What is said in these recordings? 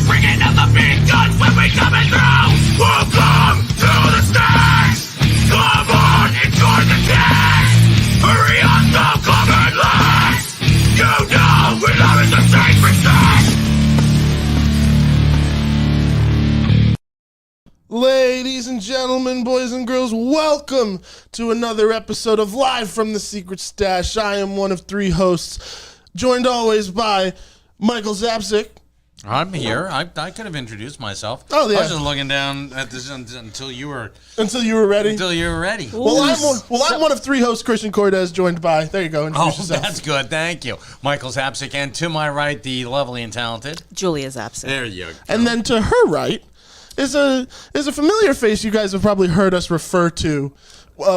bringing out the big guns when we coming through. Welcome to the stage. Come on, enjoy the taste. Hurry up, the covered list. You know we love it, the sacred stage. Ladies and gentlemen, boys and girls, welcome to another episode of Live from the Secret Stash. I am one of three hosts, joined always by Michael Zapsik. I'm here. I could have introduced myself. Oh, yeah. I was just looking down at this until you were ready. Well, I'm one of three hosts, Christian Cortez, joined by, there you go, introduce yourself. That's good. Thank you. Michael Zapsik, and to my right, the lovely and talented Julia Zapsik. There you go. And then to her right is a familiar face you guys have probably heard us refer to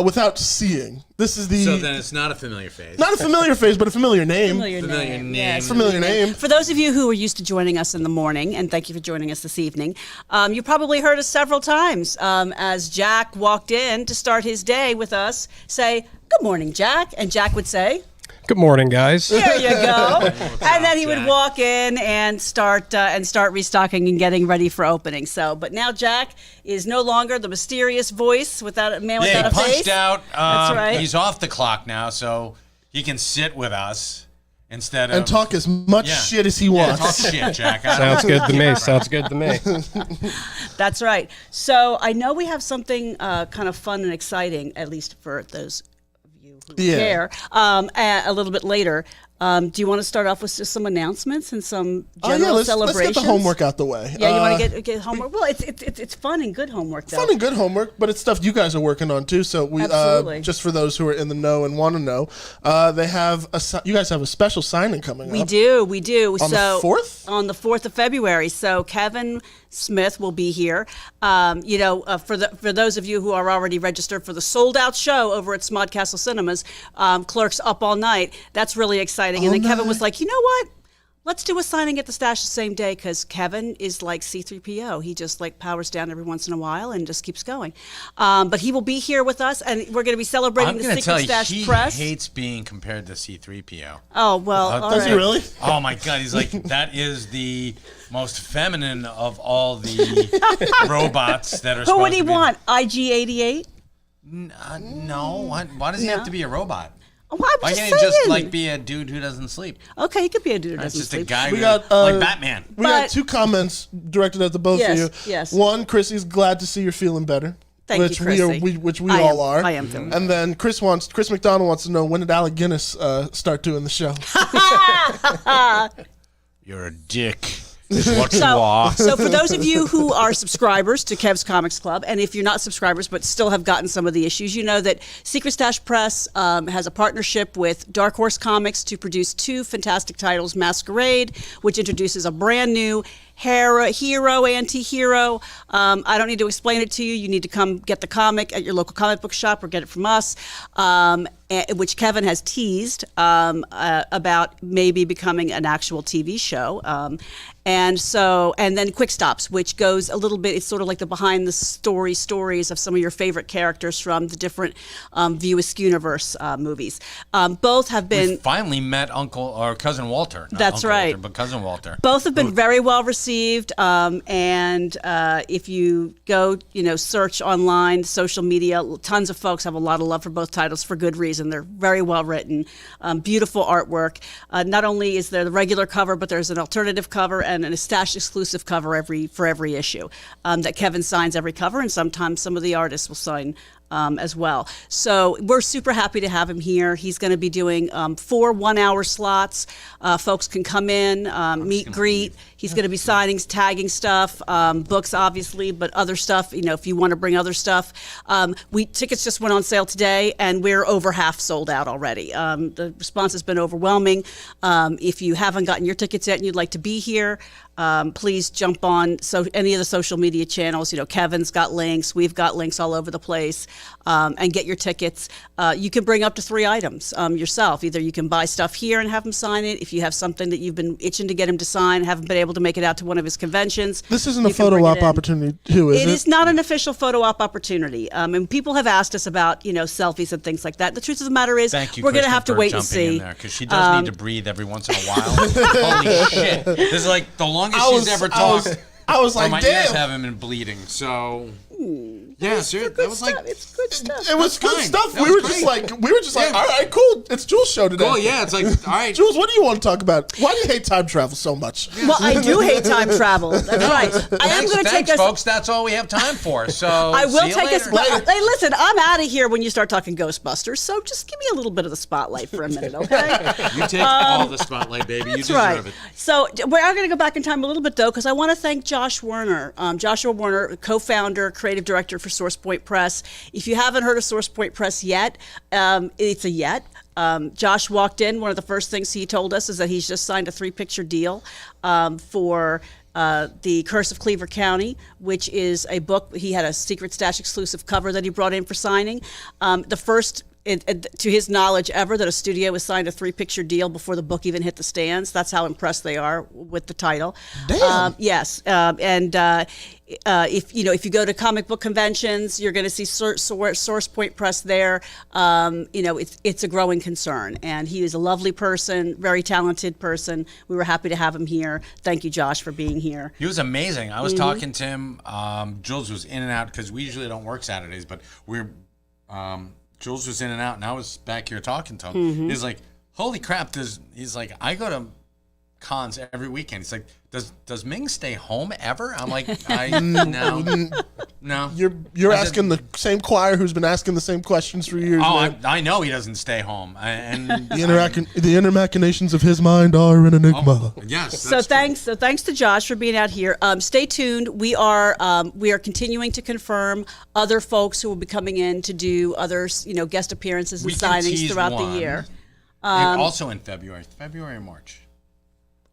without seeing. This is the... So then it's not a familiar face. Not a familiar face, but a familiar name. Familiar name. Yes. Familiar name. For those of you who are used to joining us in the morning, and thank you for joining us this evening, you probably heard us several times as Jack walked in to start his day with us, say, "Good morning, Jack." And Jack would say, "Good morning, guys." There you go. And then he would walk in and start restocking and getting ready for opening. So, but now Jack is no longer the mysterious voice without a man without a face. He punched out. That's right. He's off the clock now, so he can sit with us instead of... And talk as much shit as he wants. Talk shit, Jack. Sounds good to me. Sounds good to me. That's right. So I know we have something kind of fun and exciting, at least for those who care, a little bit later. Do you want to start off with just some announcements and some general celebrations? Let's get the homework out the way. Yeah, you want to get homework? Well, it's fun and good homework, though. Fun and good homework, but it's stuff you guys are working on, too. So we just for those who are in the know and want to know, you guys have a special signing coming up. We do. On the 4th? On the 4th of February. So Kevin Smith will be here. For those of you who are already registered for the sold-out show over at Smodcastle Cinemas, Clerks Up All Night, that's really exciting. And then Kevin was like, you know what? Let's do a signing at the Stash the same day, because Kevin is like C-3PO. He just like powers down every once in a while and just keeps going. But he will be here with us, and we're going to be celebrating the Secret Stash Press. He hates being compared to C-3PO. Oh, well, does he really? Oh, my God. He's like, that is the most feminine of all the robots that are supposed to be. Who would he want? IG-88? No. Why does he have to be a robot? Well, Why can't he just be a dude who doesn't sleep? Okay, he could be a dude who doesn't It's just sleep. a guy like Batman. We got two comments directed at the both of you. Yes. One, Chrissy's glad to see you're feeling better. Thank you, Chrissy. Which we all are. I am feeling And then Chris McDonald wants to know, when did Alec Guinness start doing the show? You're a dick. What you are. So for those of you who are subscribers to Kev's Comics Club, and if you're not subscribers but still have gotten some of the issues, you know that Secret Stash Press has a partnership with Dark Horse Comics to produce two fantastic titles, Masquerade, which introduces a brand new hero, anti-hero. I don't need to explain it to you. You need to come get the comic at your local comic book shop or get it from us, which Kevin has teased about maybe becoming an actual TV show. And then Quick Stops, which goes a little bit, it's sort of like the behind the stories of some of your favorite characters from the different View Askewniverse movies. Both have been... We finally met Cousin Walter. That's right. Walter, but Cousin Walter. Both have been very well received. And if you go, search online, social media, tons of folks have a lot of love for both titles for good reason. They're very well written, beautiful artwork. Not only is there the regular cover, but there's an alternative cover and an Stash exclusive cover for every issue that Kevin signs every cover, and sometimes some of the artists will sign as well. So we're super happy to have him here. He's going to be doing 4 one-hour slots. Folks can come in, meet, greet. He's going to be signing, tagging stuff, books obviously, but other stuff, if you want to bring other stuff. Tickets just went on sale today, and we're over half sold out already. The response has been overwhelming. If you haven't gotten your tickets yet and you'd like to be here, please jump on any of the social media channels. Kevin's got links. We've got links all over the place. and get your tickets. You can bring up to 3 items yourself. Either you can buy stuff here and have him sign it. If you have something that you've been itching to get him to sign, haven't been able to make it out to one of his conventions. This isn't a you can photo bring it op in. opportunity, too, is it? It is not an official photo op opportunity. And people have asked us about, selfies and things like that. The truth of the matter is, Thank you, we're going to Kristen, have to for wait and jumping in see. there, because she does need to breathe every once in a while. Holy shit! This is like the longest she's ever talked. I was my like, ears damn. haven't been bleeding, so yeah, seriously, that was like It's good stuff. It was That's good fine. stuff. That We were was just great. like, all right, cool. It's Jules' show today. oh yeah, it's like all right. Jules, what do you want to talk about? Why do you hate time travel so much? Well, I do hate time travel. That's right. I am going to take Thanks, us. folks. That's all we have time for. So I will see you take us. later. Hey, listen, I'm out of here when you start talking Ghostbusters. So just give me a little bit of the spotlight for a minute, okay? You take all the spotlight, baby. You That's deserve right. it. So we're going to go back in time a little bit, though, because I want to thank Josh Werner. Joshua Werner, co-founder, creative director for SourcePoint Press. If you haven't heard of SourcePoint Press yet, it's a yet. Josh walked in. One of the first things he told us is that he's just signed a 3-picture deal for The Curse of Cleaver County, which is a book. He had a Secret Stash exclusive cover that he brought in for signing. The first, to his knowledge, ever that a studio has signed a 3-picture deal before the book even hit the stands. That's how impressed they are with the title. Damn. Yes, if you go to comic book conventions, you're going to see SourcePoint Press there. It's a growing concern, and he is a lovely person, very talented person. We were happy to have him here. Thank you, Josh, for being here. He was amazing. I was talking to him. Jules was in and out because we usually don't work Saturdays, but Jules was in and out, and I was back here talking to him. He's like, "Holy crap!" He's like, "I go to cons every weekend." He's like, "Does Ming stay home ever?" I'm like, no. You're asking the same choir who's been asking the same questions for years. Oh, man. I know he doesn't stay home. The inner machinations of his mind are an enigma. Yes. So thanks to Josh for being out here. Stay tuned. We are continuing to confirm other folks who will be coming in to do other guest appearances and We can signings tease throughout one. the year. Also in February or March.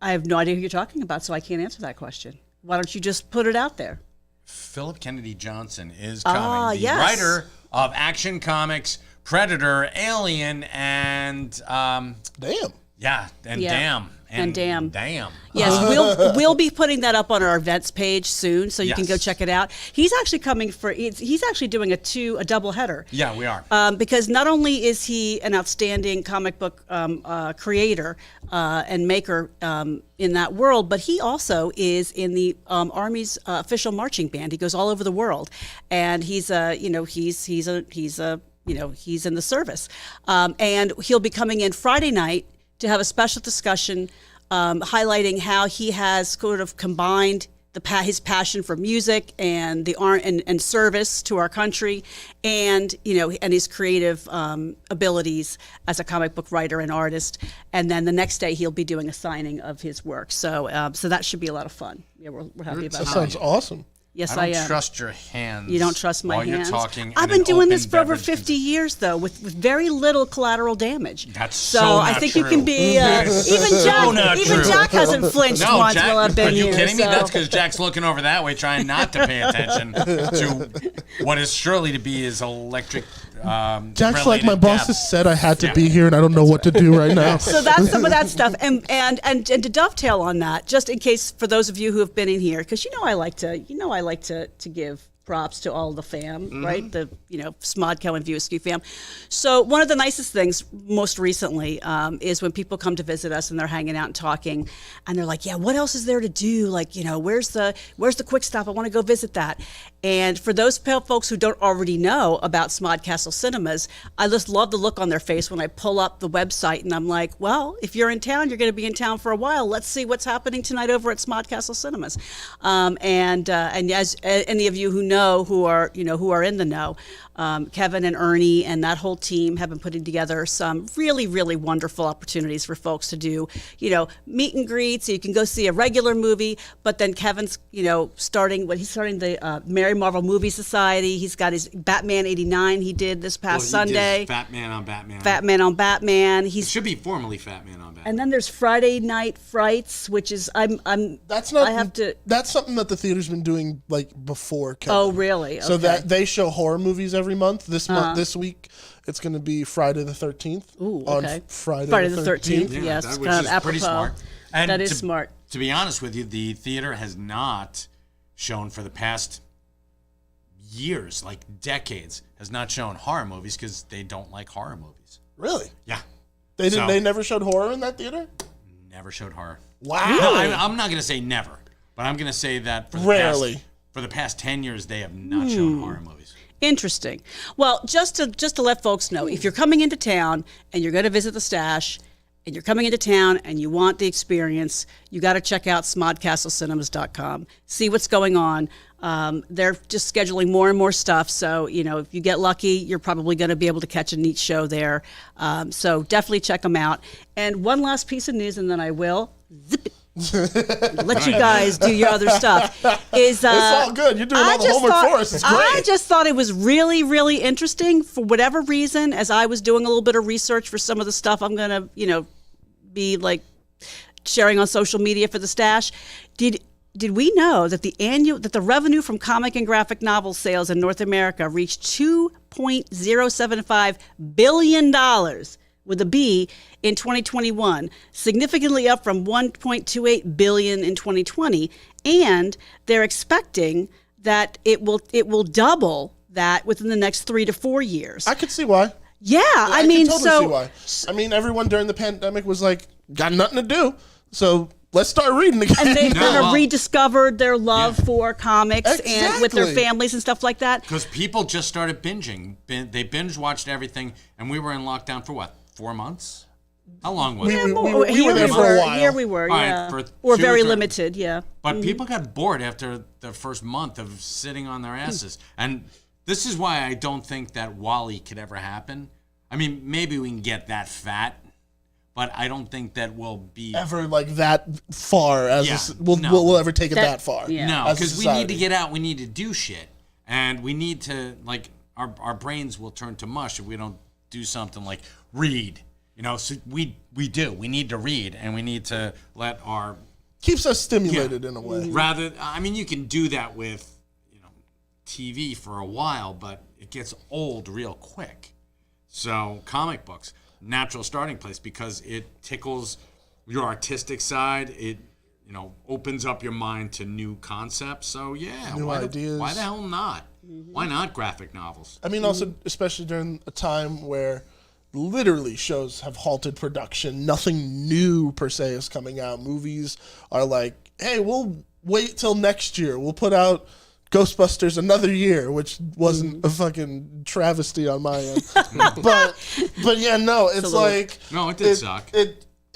I have no idea who you're talking about, so I can't answer that question. Why don't you just put it out there? Philip Kennedy Johnson is coming. The yes. writer of Action Comics, Predator, Alien, and Damn. Damn. And Damn. Damn. Yes, we'll be putting that up on our events page soon, so you can go Yes. check it out. He's actually coming he's actually doing a double header. Yeah, we are. Because not only is he an outstanding comic book creator and maker in that world, but he also is in the Army's official marching band. He goes all over the world, and he's in the service, and he'll be coming in Friday night to have a special discussion highlighting how he has sort of combined his passion for music and the art and service to our country, and and his creative abilities as a comic book writer and artist. And then the next day he'll be doing a signing of his work. So that should be a lot of fun. Yeah, we're happy about That that. sounds awesome. Yes, I I don't am. trust your hands. You don't trust my while hands. You're talking. I've in been an doing this open for over beverage 50 years, though, with very little collateral damage. That's so so I not think true. you can be not even true. Jack hasn't flinched No, once Jack, while I've been are you here. kidding me? so- That's because Jack's looking over that way, trying not to pay attention to what is surely to be his electric. Jack's like, my related boss death. has said I had to Yeah. be here, and I don't know what to do right now. So that's some of that stuff, and to dovetail on that, just in case for those of you who have been in here, because I like to give props to all the fam, right? The Smodco and View Askew fam. So one of the nicest things most recently is when people come to visit us and they're hanging out and talking, and they're like, "Yeah, what else is there to do? Like, where's the Quick Stop? I want to go visit that." And for those folks who don't already know about Smodcastle Cinemas, I just love the look on their face when I pull up the website and I'm like, well, if you're in town, you're going to be in town for a while. Let's see what's happening tonight over at Smodcastle Cinemas. And as any of you who know, who are in the know, Kevin and Ernie and that whole team have been putting together some really, really wonderful opportunities for folks to do, meet and greet, so you can go see a regular movie. But then Kevin's, starting the Mary Marvel Movie Society. He's got his Batman '89 he did this past Sunday. Batman on Batman. Batman on Batman. It should be formally Fat Man on Batman. And then there's Friday Night Frights, which is That's That's something that the theater's been doing like before. Kevin. Oh, really? So Okay. that they show horror movies every every month. This week, it's going to be Friday the 13th. Ooh, on okay. Friday the 13th. Yeah, Yes, that, which kind of is pretty apropos. smart. And That is smart. To be honest with you, the theater has not shown for the past years, like decades, has not shown horror movies because they don't like horror movies. Really? Yeah, They didn't. So- They never showed horror in that theater. never showed horror. Wow. No, I'm not going to say never, but I'm going to say that Rarely. for the past 10 years, they have not shown horror movies. Interesting. Well, just to let folks know, if you're coming into town and you're going to visit the Stash, and you're coming into town and you want the experience, you got to check out smodcastlecinemas.com. See what's going on. They're just scheduling more and more stuff. So, if you get lucky, you're probably going to be able to catch a neat show there. So definitely check them out. And one last piece of news, and then I will zip it. Let you guys do your other stuff. It's all good. You're doing all the homework for us. It's great. I just thought it was really, really interesting for whatever reason. As I was doing a little bit of research for some of the stuff I'm going to, be like sharing on social media for the Stash. Did we know that the revenue from comic and graphic novel sales in North America reached $2.075 billion with a B in 2021, significantly up from $1.28 billion in 2020, and they're expecting that it will double that within the next 3 to 4 years. I could see why. Yeah, I can mean, totally see why. I mean, everyone during the pandemic was like, got nothing to do, so let's start reading again. and they've kind of well- rediscovered their love for comics and with their Exactly. families and stuff like that. Because people just started binging. They binge watched everything, and we were in lockdown for what, 4 months? How long was it? we were there for a while. Here we were, All right, yeah. for or 2 very or 3 limited, yeah. But people got bored after the first month of sitting on their asses. And this is why I don't think that WALL-E could ever happen. I mean, maybe we can get that fat, but I don't think that we'll be... Ever like that far as Yeah, we'll ever take it That- that far. yeah. No, as a because we need to society. get out. We need to do shit. And we need to, like, our brains will turn to mush if we don't do something like read. So we do. We need to read, and we need to let our... Keeps us stimulated in a way. Rather, I mean, you can do that with, TV for a while, but it gets old real quick. So comic books, natural starting place because it tickles your artistic side. It, opens up your mind to new concepts. So yeah, New ideas. Why the hell not? Why not graphic novels? I mean, also, especially during a time where literally shows have halted production. Nothing new, per se, is coming out. Movies are like, hey, we'll wait till next year. We'll put out Ghostbusters another year, which wasn't a fucking travesty on my end. but yeah, no, it's like... No, it did suck.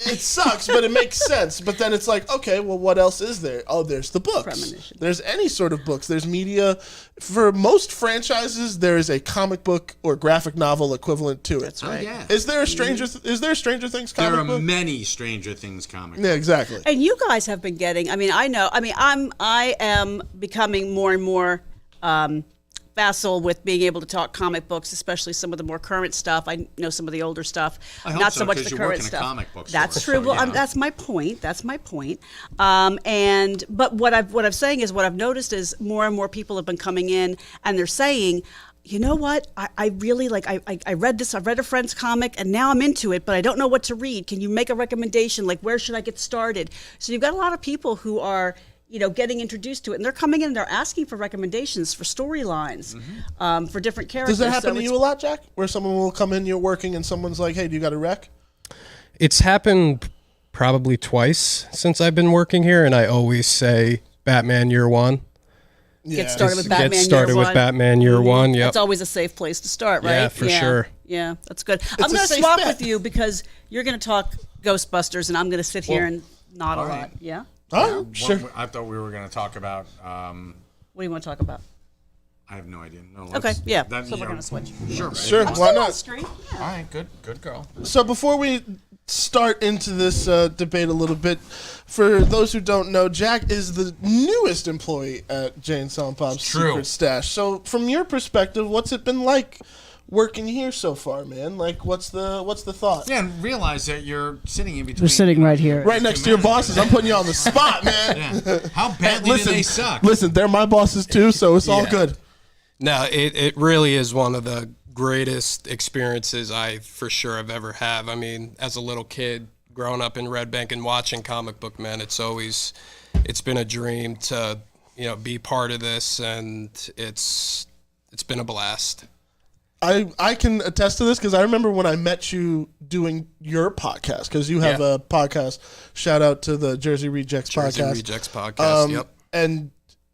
It sucks, but it makes sense. But then it's like, okay, well, what else is there? Oh, there's the books. Premonition. There's any sort of books. There's media. For most franchises, there is a comic book or graphic novel equivalent to it. That's right. Oh, yeah. Is there a Stranger Things There comic are book? many Stranger Things comics. Yeah, exactly. And you guys have been getting. I am becoming more and more facile with being able to talk comic books, especially some of the more current stuff. I know some of the older stuff, I hope not so, so much 'cause the you work current in a stuff. comic book That's store, true. so, Well, yeah. that's my point. But what I'm saying is what I've noticed is more and more people have been coming in and they're saying, you know what? I really like. I read this. I read a friend's comic, and now I'm into it, but I don't know what to read. Can you make a recommendation? Like, where should I get started? So you've got a lot of people who are, getting introduced to it, and they're coming in and they're asking for recommendations for storylines, for different characters. Does that happen So to it's- you a lot, Jack? Where someone will come in, you're working, and someone's like, hey, do you got a rec? It's happened probably twice since I've been working here, and I always say Batman Year One. Get started with Batman. Get started Year with One. Batman Year One. Yep. That's always a safe place to start, right? Yeah, for sure. Yeah, that's good. I'm a going to safe swap bet. with you because you're going to talk Ghostbusters, and I'm going to sit here and nod a all lot. right. Yeah. Oh, sure. I thought we were going to talk about... What do you want to talk about? I have no idea. No, Okay. let's- Yeah. that, So you we're know, going to switch. Sure. Sure, I'm why still on not? screen. All right, good girl. So before we start into this debate a little bit, for those who don't know, Jack is the newest employee at Jane Silent Bob's true. Secret Stash. So from your perspective, what's it been like working here so far, man? Like, what's the thought? Yeah, and realize that you're sitting in between. They're sitting right here. Right next to your bosses. I'm putting you on the spot, man. Yeah. How badly do they suck? Listen, they're my bosses too, so it's all good. No, it really is one of the greatest experiences I for sure have ever had. I mean, as a little kid, growing up in Red Bank and watching Comic Book Men, it's been a dream to, be part of this, and it's been a blast. I can attest to this because I remember when I met you doing your podcast, because you have a podcast. Shout out to the Jersey Rejects podcast. Jersey Rejects podcast, yep. And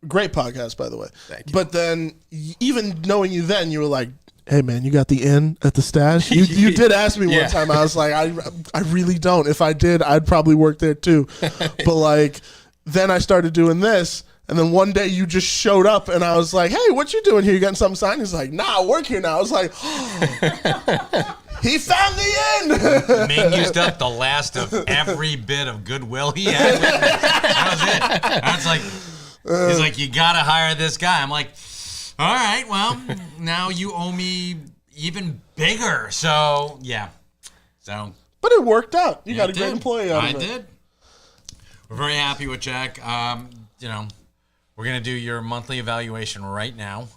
great podcast, by the way. Thank you. But then, even knowing you then, you were like, hey, man, you got the in at the stash? You did ask me one time. I was like, I really don't. If I did, I'd probably work there too. But like, then I started doing this. And then one day you just showed up and I was like, hey, what you doing here? You getting something signed? He's like, nah, I work here now. I was like, oh, he found the end. Ming used up the last of every bit of goodwill he had. That was it. That's like, he's like, you got to hire this guy. I'm like, all right, well, now you owe me even bigger. So, yeah. But it worked out. You got a it great did. employee out of it. I did. We're very happy with Jack. We're going to do your monthly evaluation right now.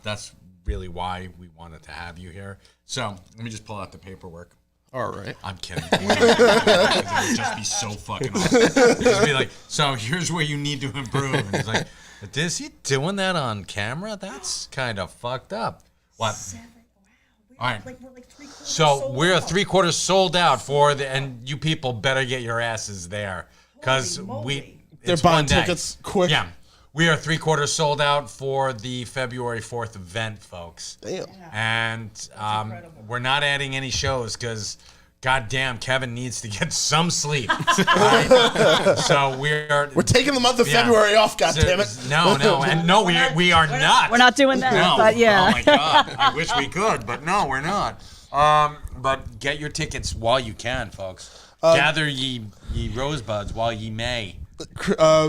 That's really why we wanted to have you here. So let me just pull out the paperwork. All right. I'm kidding. It would just be so fucking awesome. It'd just be like, so here's where you need to improve. And he's like, but is he doing that on camera? That's kind of fucked up. What? All right. So we're 3/4 sold out and you people better get your asses there. Because They're buying tickets quick. Yeah. We are 3/4 sold out for the February 4th event, folks. Damn. And we're not adding any shows because, goddamn, Kevin needs to get some sleep. So we're taking the month of February off. Goddammit. No, we are not. We're not doing that. No. But yeah. Oh my God. I wish we could, but no, we're not. But get your tickets while you can, folks. Gather ye rosebuds while ye may.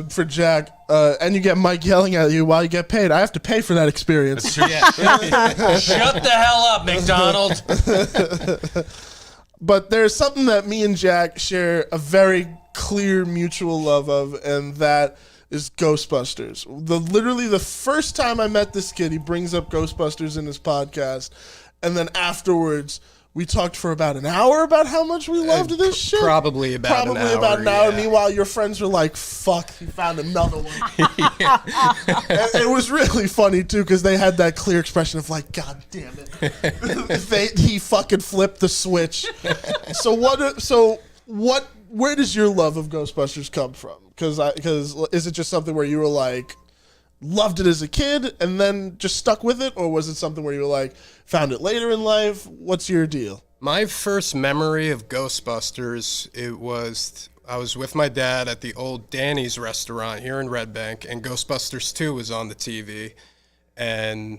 For Jack, and you get Mike yelling at you while you get paid. I have to pay for that experience. Shut the hell up, McDonald. But there's something that me and Jack share a very clear mutual love of, and that is Ghostbusters. Literally the first time I met this kid, he brings up Ghostbusters in his podcast, and then afterwards we talked for about an hour about how much we loved this shit. Probably about an hour. Yeah. Meanwhile, your friends were like, fuck, he found another one. And it was really funny, too, because they had that clear expression of like, God damn it. He fucking flipped the switch. Where does your love of Ghostbusters come from? Because is it just something where you were like, loved it as a kid and then just stuck with it, or was it something where you were like, found it later in life? What's your deal? My first memory of Ghostbusters, I was with my dad at the old Danny's restaurant here in Red Bank, and Ghostbusters 2 was on the TV, and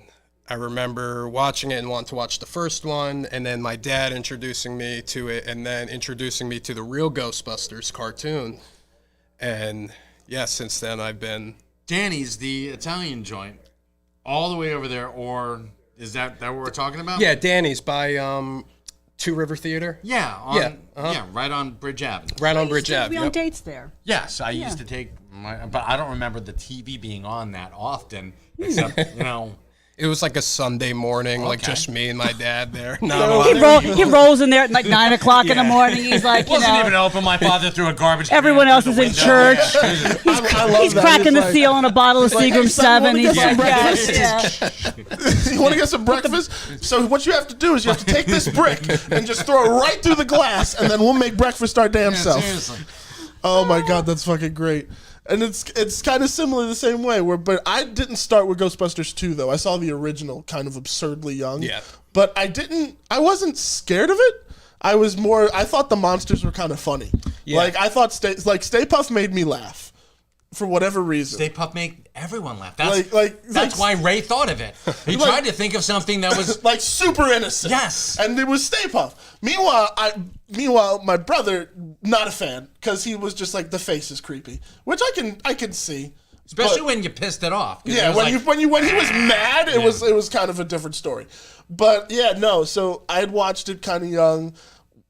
I remember watching it and wanting to watch the first one, and then my dad introducing me to it, and then introducing me to the real Ghostbusters cartoon, and yeah, since then I've been... Danny's, the Italian joint, all the way over there, or is that what we're talking about? Yeah, Danny's by Two River Theater. Yeah, right on Bridge Avenue. Right on Bridge Avenue. We on dates there. Yes, I used to take but I don't remember the TV being on that often, except, It was like a Sunday morning, like just me and my dad there. He rolls in there at like 9 o'clock in the morning. He's like, wasn't even open. My father threw a garbage can. Everyone else is in church. He's cracking the seal on a bottle of Seagram 7. He's like, you want to get some breakfast? So what you have to do is you have to take this brick and just throw it right through the glass, and then we'll make breakfast our damn self. Seriously. Oh my God, that's fucking great. And it's kind of similar the same way. But I didn't start with Ghostbusters 2, though. I saw the original kind of absurdly young. Yeah. But I wasn't scared of it. I thought the monsters were kind of funny. Yeah. Like, I thought Stay Puft made me laugh. For whatever reason. Stay Puft made everyone laugh. That's why Ray thought of it. He tried to think of something that was... like super innocent. Yes. And it was Stay Puft. Meanwhile, my brother, not a fan, because he was just like, the face is creepy. Which I can see. Especially when you pissed it off. Yeah, when he was mad, it was kind of a different story. But yeah, no, so I had watched it kind of young,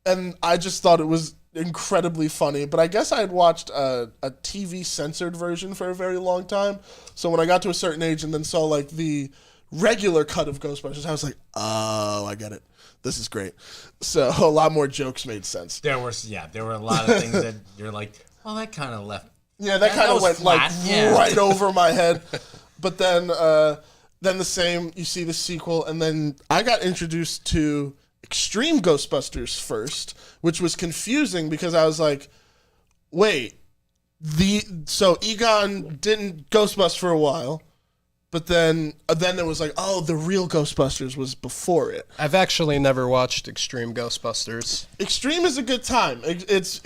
and I just thought it was incredibly funny. But I guess I had watched a TV censored version for a very long time. So when I got to a certain age and then saw like the regular cut of Ghostbusters, I was like, oh, I get it. This is great. So a lot more jokes made sense. There were a lot of things that you're like, well, that kind of left. Yeah, that kind of was went flat. right over my head. But then the same, you see the sequel, and then I got introduced to Extreme Ghostbusters first, which was confusing because I was like, wait, so Egon didn't Ghostbust for a while, but then it was like, oh, the real Ghostbusters was before it. I've actually never watched Extreme Ghostbusters. Extreme is a good time. It's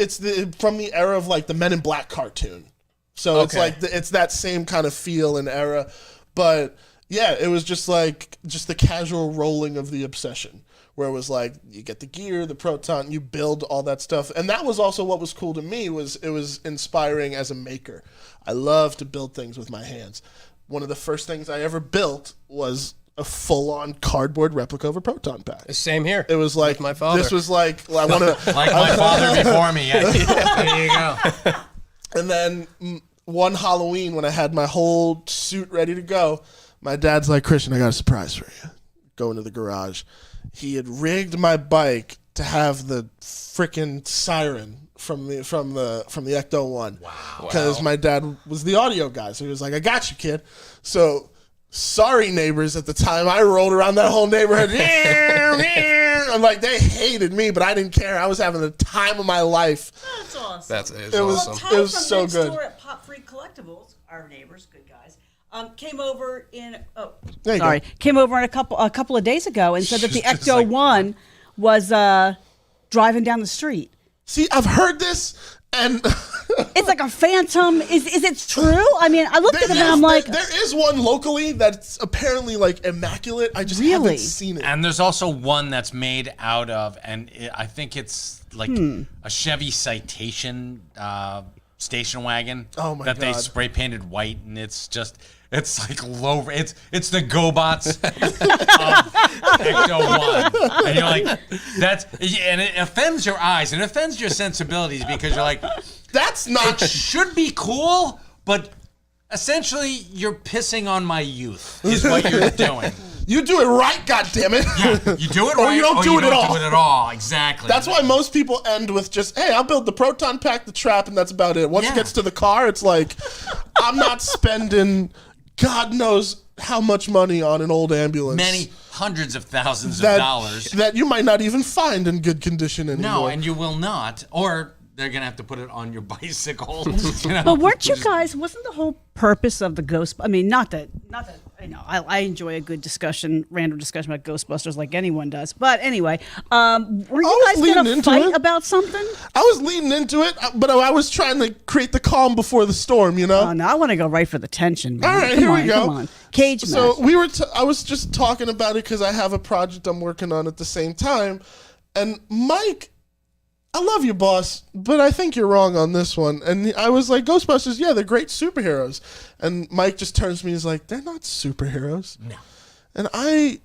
from the era of like the Men in Black cartoon, so it's like it's that same kind of feel and era. But yeah, it was just the casual rolling of the obsession, where it was like you get the gear, the proton, you build all that stuff, and that was also what was cool to me. Was it was inspiring as a maker. I love to build things with my hands. One of the first things I ever built was a full-on cardboard replica of a proton pack. Same here. It was like my father. This was like, well, I want to. Like my father before me. Yeah. There you go. And then one Halloween, when I had my whole suit ready to go, my dad's like, "Christian, I got a surprise for you." Go into the garage. He had rigged my bike to have the freaking siren from the Ecto One. Wow. Because my dad was the audio guy, so he was like, "I got you, kid." So, sorry, neighbors. At the time, I rolled around that whole neighborhood. I'm like, they hated me, but I didn't care. I was having the time of my life. That's awesome. That's It was awesome. it was so good. Store at Pop Freak Collectibles, our neighbors, good guys, came over in. Oh, There you sorry, go. came over a couple of days ago and said that the Just Ecto like- One was driving down the street. See, I've heard this, and It's like a phantom. Is it true? I mean, I looked at it and I'm like, there is one locally that's apparently like immaculate. I just Really? haven't seen it. And there's also one that's made out of, I think it's like a Chevy Citation station wagon. Oh my that they God. spray painted white, and it's like low. It's the GoBots of Ecto One, and you're like, and it offends your eyes and offends your sensibilities because you're like, That's not. it should be cool, but essentially you're pissing on my youth. Is what you're doing. You do it right, goddammit. You do it Or right, you don't do it at all. Do it at all. Exactly. That's why most people end with just, hey, I'll build the proton pack, the trap, and that's about it. Once it Yeah. gets to the car, it's like, I'm not spending God knows how much money on an old ambulance. many hundreds of thousands that, of dollars. that you might not even find in good condition anymore. No, and you will not. Or they're gonna have to put it on your bicycle. but weren't you guys? Wasn't the whole purpose of the Ghost? I mean, not that. I know. I enjoy a good discussion, random discussion about Ghostbusters, like anyone does. But anyway, were you was guys leaning gonna into fight it. about something? I was leading into it, but I was trying to create the calm before the storm, you know? Oh no, I want to go right for the tension. Man. All right, Come here on, we go. Come on, cage So match. I was just talking about it because I have a project I'm working on at the same time, and Mike, I love you, boss, but I think you're wrong on this one. And I was like, Ghostbusters, yeah, they're great superheroes. And Mike just turns to me, he's like, they're not superheroes. No. And I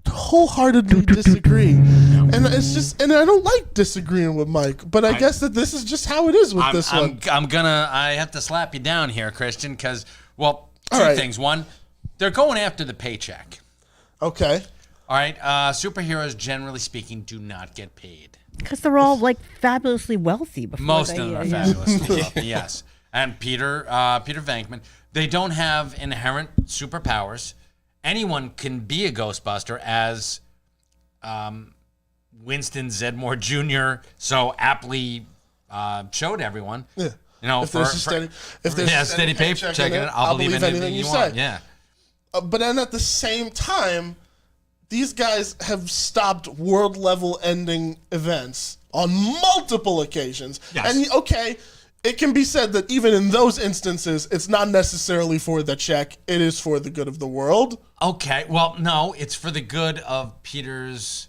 wholeheartedly disagree. And it's just, and I don't like disagreeing with Mike, but I guess that this is just how it is with this one. I have to slap you down here, Christian, because, well, two All right. things. One, they're going after the paycheck. Okay. All right, superheroes, generally speaking, do not get paid. Because they're all like fabulously wealthy. Before Most they, of them are yeah. fabulously wealthy, yes. And Peter Venkman, they don't have inherent superpowers. Anyone can be a Ghostbuster, as Winston Zedmore Jr. so aptly showed everyone. Yeah. You know, If there's a steady paycheck in in it, it, I'll believe anything you want. say. Yeah. But then at the same time, these guys have stopped world level ending events on multiple occasions. Yes. And okay, it can be said that even in those instances, it's not necessarily for the check, it is for the good of the world. Okay. Well, no, it's for the good of Peter's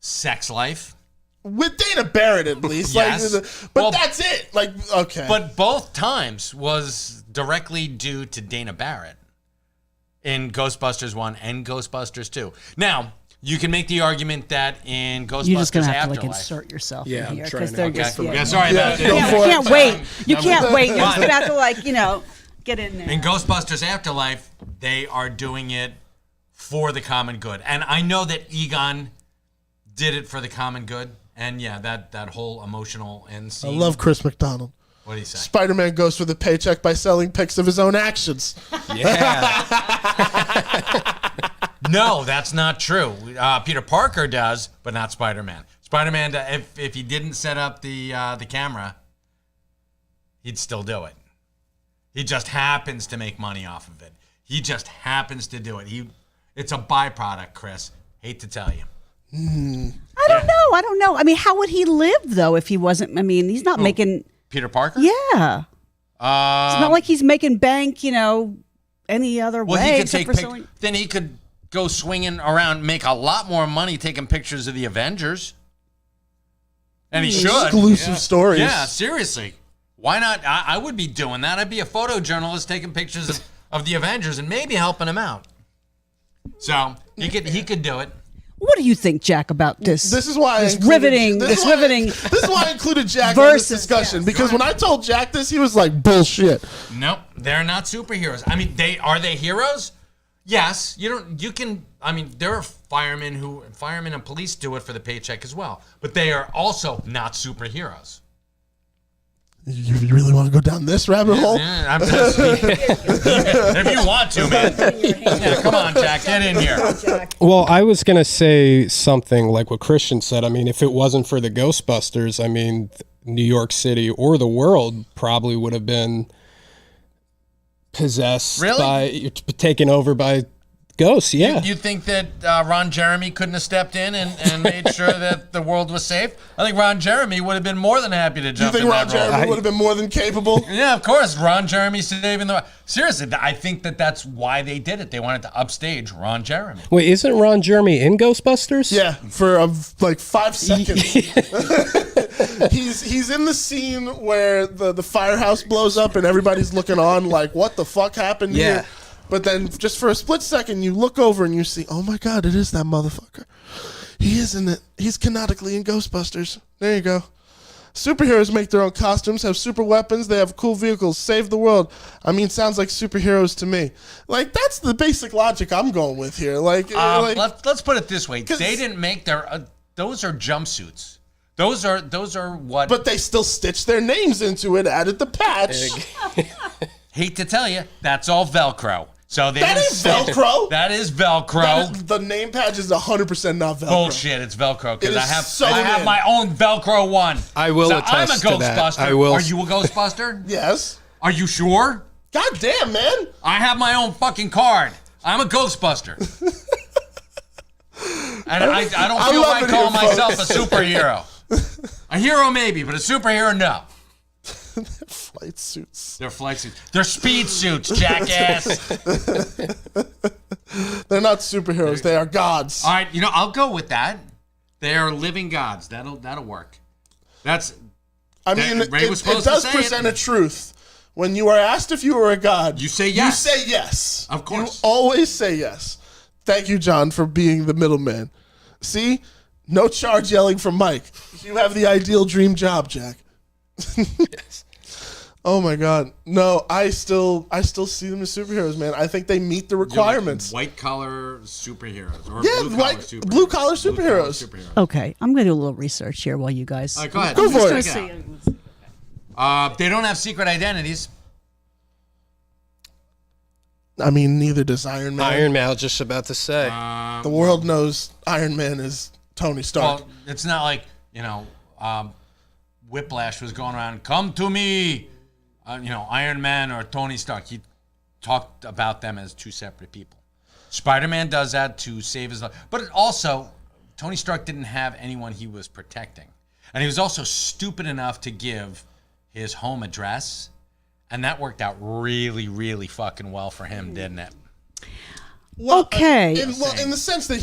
sex life. With Dana Barrett, at least. Yes. But Well, that's it. Like, okay. But both times was directly due to Dana Barrett in Ghostbusters 1 and Ghostbusters 2. Now, you can make the argument that in Ghostbusters You're just gonna have to like Afterlife. insert yourself Yeah, in I'm here trying because to. they're Okay. just Yeah, sorry about go that. for it. You can't wait. You No, can't wait. You're just But- gonna have to get in there. In Ghostbusters Afterlife, they are doing it for the common good. And I know that Egon did it for the common good. And yeah, that whole emotional end I scene. love Chris McDonald. What do you say? Spider-Man goes for the paycheck by selling pics of his own actions. Yeah. No, that's not true. Peter Parker does, but not Spider-Man. Spider-Man, if he didn't set up the camera, he'd still do it. He just happens to make money off of it. He just happens to do it. It's a byproduct, Chris. Hate to tell you. I don't know. I mean, how would he live though if he wasn't? I mean, he's not making. Peter Parker? Yeah. It's not like he's making bank, any other Well, way he could except take for selling. then he could go swinging around, make a lot more money taking pictures of the Avengers. And he should. Exclusive stories. Yeah, seriously. Why not? I would be doing that. I'd be a photojournalist taking pictures of the Avengers and maybe helping him out. So he could do it. What do you think, Jack, about this? This is why this riveting. This is why I included Jack in this discussion, because when I told Jack this, he was like, "Bullshit." Nope, they're not superheroes. I mean, are they heroes? Yes. There are firemen and police do it for the paycheck as well, but they are also not superheroes. You really want to go down this rabbit hole? Yeah, I'm just, if you want to, man. Yeah, come on, Jack, get in here. Well, I was going to say something like what Christian said. I mean, if it wasn't for the Ghostbusters, I mean, New York City or the world probably would have been possessed taken over by ghosts. Yeah. You think that Ron Jeremy couldn't have stepped in and made sure that the world was safe? I think Ron Jeremy would have been more than happy to You jump think in Ron that role. Jeremy would have been more than capable? Yeah, of course. Ron Jeremy saving the... Seriously, I think that's why they did it. They wanted to upstage Ron Jeremy. Wait, isn't Ron Jeremy in Ghostbusters? Yeah, for like 5 seconds. He's in the scene where the firehouse blows up and everybody's looking on like, what the fuck happened here? But then just for a split second, you look over and you see, oh my God, it is that motherfucker. He is in it. He's canonically in Ghostbusters. There you go. Superheroes make their own costumes, have super weapons, they have cool vehicles, save the world. I mean, sounds like superheroes to me. Like, that's the basic logic I'm going with here. Let's put it this way. They didn't make their... those are jumpsuits. Those are what... But they still stitched their names into it, added the patch. Hate to tell you, that's all Velcro. So That is Velcro? That is Velcro. The name patch is 100% not Velcro. Bullshit, it's Velcro because It I is have sewn I have in. my own Velcro one. I will So attest I'm a to that. Ghostbuster. I will. Are you a Ghostbuster? Yes. Are you sure? God damn, man. I have my own fucking card. I'm a Ghostbuster. And I don't I feel love like it calling here, myself folks. a superhero. A hero maybe, but a superhero no. Flight suits. They're flight suits. They're speed suits, jackass. They're not superheroes. They are gods. All right, I'll go with that. They are living gods. That'll work. That's I mean, Ray was it supposed to does say present it. a truth. When you are asked if you are a god, You say yes. You say yes. Of course. You always say yes. Thank you, John, for being the middleman. See? No charge yelling from Mike. You have the ideal dream job, Jack. Yes. Oh my God. No, I still see them as superheroes, man. I think they meet the requirements. White collar superheroes or Yeah, blue collar superheroes. Okay, I'm going to do a little research here while you guys. All right, go ahead. Go for Check it. out. They don't have secret identities. I mean, neither does Iron Man. Iron Man, I was just about to say. The world knows Iron Man is Tony Stark. Well, it's not like, Whiplash was going around, come to me, Iron Man or Tony Stark. He talked about them as two separate people. Spider-Man does that to save his life. But also, Tony Stark didn't have anyone he was protecting. And he was also stupid enough to give his home address. And that worked out really, really fucking well for him, didn't it? Well, Okay. in the sense that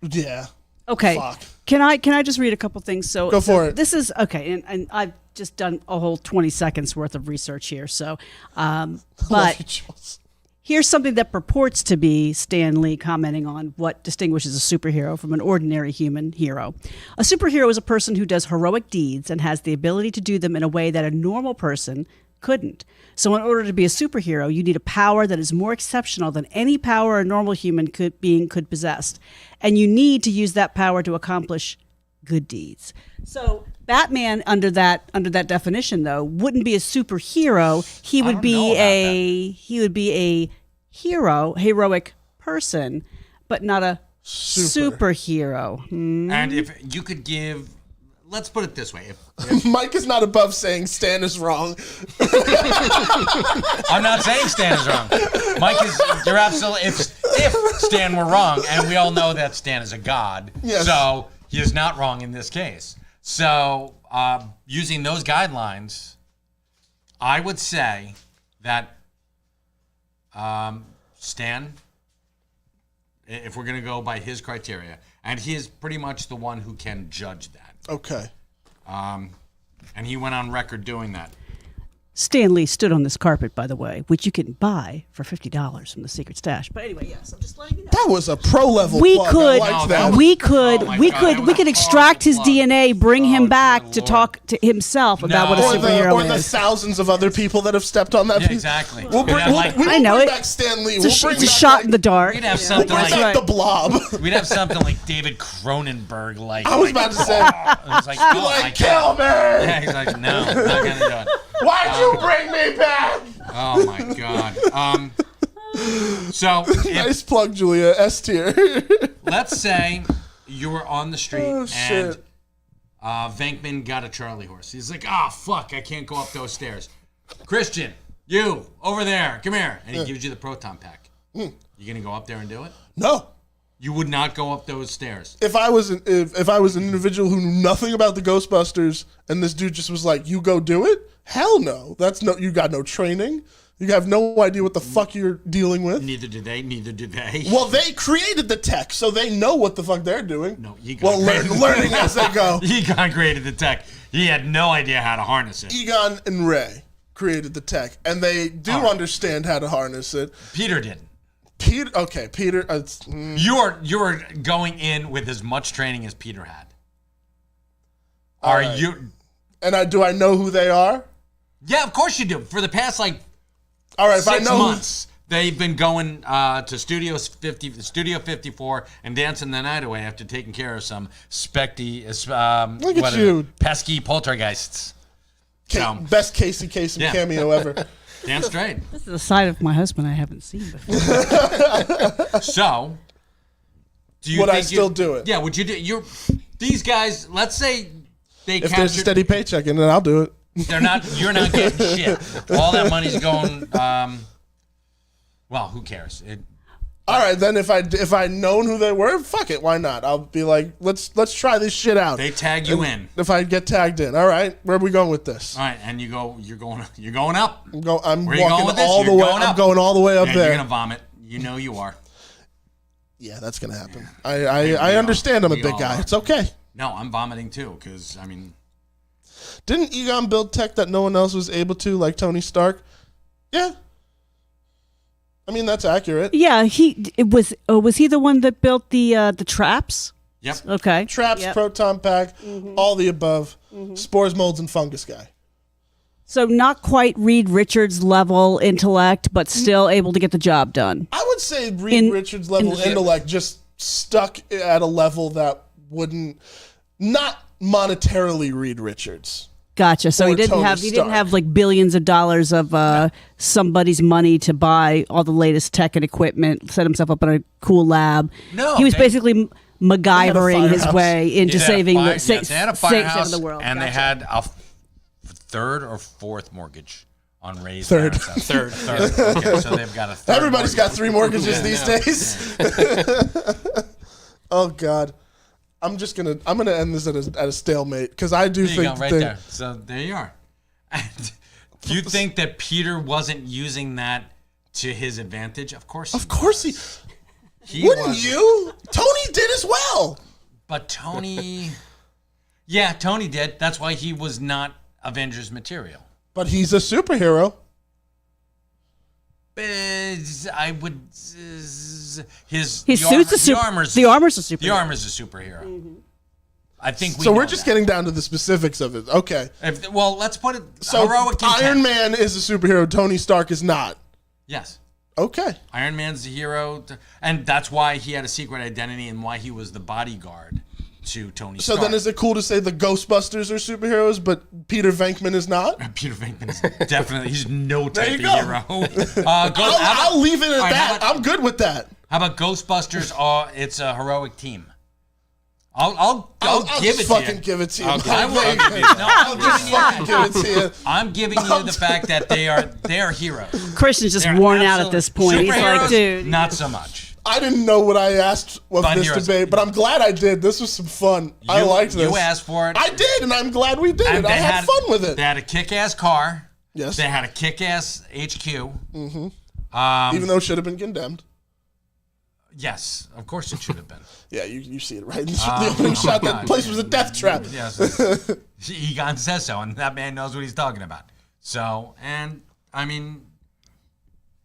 yeah. Okay. Fuck. Can I just read a couple things? So Go for it. This is okay, and I've just done a whole 20 seconds worth of research here. So, Love you, but Jules. here's something that purports to be Stan Lee commenting on what distinguishes a superhero from an ordinary human hero. A superhero is a person who does heroic deeds and has the ability to do them in a way that a normal person couldn't. So in order to be a superhero, you need a power that is more exceptional than any power a normal human being could possess. And you need to use that power to accomplish good deeds. So Batman, under that definition, though, wouldn't be a superhero. He would be a heroic person, but not a superhero. And if you could give, let's put it this way: if Mike is not above saying Stan is wrong. I'm not saying Stan is wrong. Mike is, you're absolutely, if Stan were wrong, and we all know that Stan is a god, Yes. so he is not wrong in this case. So, using those guidelines, I would say that Stan, if we're going to go by his criteria, and he is pretty much the one who can judge that. Okay. And he went on record doing that. Stan Lee stood on this carpet, by the way, which you can buy for $50 from the Secret Stash. But anyway, yes, I'm just letting you know. That was a pro level. We plug. could, I liked No, that. that was- we could, Oh my we God, could, that we was could a extract his horrible plug. DNA, bring him Oh, back dear to Lord. talk to himself about what a No. superhero or the is. thousands of other people that have stepped on that Yeah, piece. exactly. We'll We'd bring, have, we'll, like- we I won't know bring it. back Stan Lee. It's We'll bring a back, shot like, in the dark. We'd have We'll something bring like back the Blob. we'd have something like David Cronenberg, like I was about to say, It's like, oh my like, kill God. me. Yeah, he's like, no, I'm not gonna do it. Why'd you bring me back? Oh my God. So if, Nice plug, Julia. S tier. let's say you were on the street Oh, and shit. Venkman got a Charlie horse. He's like, ah, fuck, I can't go up those stairs. Christian, you over there, come here, and he gives you the proton pack. You gonna go up there and do it? No. You would not go up those stairs. If I was if I was an individual who knew nothing about the Ghostbusters and this dude just was like, "You go do it," hell no. That's no. You got no training. You have no idea what the fuck you're dealing with. Neither do they. Neither do they. Well, they created the tech, so they know what the fuck they're doing. No, Egon. Well, learning as they go. Egon created the tech. He had no idea how to harness it. Egon and Ray created the tech, and they do All right. understand how to harness it. Peter didn't. Peter. You are going in with as much training as Peter had. Are right. you? And do I know who they are? Yeah, of course you do. For the past like All right, if I 6 know months, they've been going to Studio 54 and dancing the night away after taking care of some Look at you. pesky poltergeists. So, best Casey Kasem Yeah. cameo ever. damn straight. This is a side of my husband I haven't seen before. So, do you Would I think still do it? Yeah, would you do? These guys. Let's say they If there's a captured. steady paycheck in it, I'll do it. They're not. You're not getting shit. All that money's going. Well, who cares? All right, then if I'd known who they were, fuck it, why not? I'll be like, let's try this shit out. They tag you in. If I get tagged in, all right, where are we going with this? All right, and you go. You're going up. I'm Where you going walking with this? all the You're way. going I'm up. going all the way up And there. you're gonna vomit. You know you are. Yeah, that's gonna happen. I understand. I'm a We big all guy. are. It's okay. No, I'm vomiting too. Because I mean, Didn't Egon build tech that no one else was able to, like Tony Stark? Yeah. I mean, that's accurate. Yeah, was he the one that built the traps? yep. Okay. Traps, Yep. proton pack, all the above. Spores, molds, and fungus guy. So not quite Reed Richards level intellect, but still able to get the job done. I would say Reed In- Richards level in- intellect just stuck at a level that wouldn't, not monetarily Reed Richards. Gotcha. So Or he didn't Tony have Stark. like billions of dollars of somebody's money to buy all the latest tech and equipment, set himself up in a cool lab. No, he was they- basically MacGyvering his firehouse. way into They had a saving fire- the yes, they had a firehouse, saving the world. and they Gotcha. had a third or fourth mortgage on Ray's Third. parents' house. Third. Okay, so they've got a third. Everybody's got mortgage. 3 mortgages these days. Oh God, I'm gonna end this at a stalemate because I do There you think go, right that there. So there you are. And do you think that Peter wasn't using that to his advantage? Of course. of course he wouldn't was. you? Tony did as well. But Tony. Yeah, Tony did. That's why he was not Avengers material. But he's a superhero. I would. His His suit's the armor's the armor's a superhero. The armor's a superhero. I think we So know we're just that. getting down to the specifics of it. Okay. Well, let's put it. So heroic intent. Iron Man is a superhero. Tony Stark is not. Yes. Okay. Iron Man's the hero, and that's why he had a secret identity and why he was the bodyguard to Tony So Stark. then is it cool to say the Ghostbusters are superheroes, but Peter Venkman is not? Peter Venkman is definitely, he's no type you of go. hero. I'll leave it at All right, that. I'm good with that. How about Ghostbusters? It's a heroic team. I'll I'll give just it to fucking you. give it to you. I will. I'll No, I'm just giving you fucking give it to you. I'm giving you the fact that they are heroes. Christian's just They're worn out absolute- at this point. He's like, Superheroes, dude. not so much. I didn't know what I asked of Fun this heroes. debate, but I'm glad I did. This was some fun. I liked this. You asked for it. I did, and I'm glad we did And it. I had fun with They it. had a kick-ass car. Yes. They had a kick-ass HQ. Even though it should have been condemned. Yes, of course it should have been. Yeah, you see it right in the opening shot. That place was a death trap. Yes, Egon says so, and that man knows what he's talking about. So, and I mean,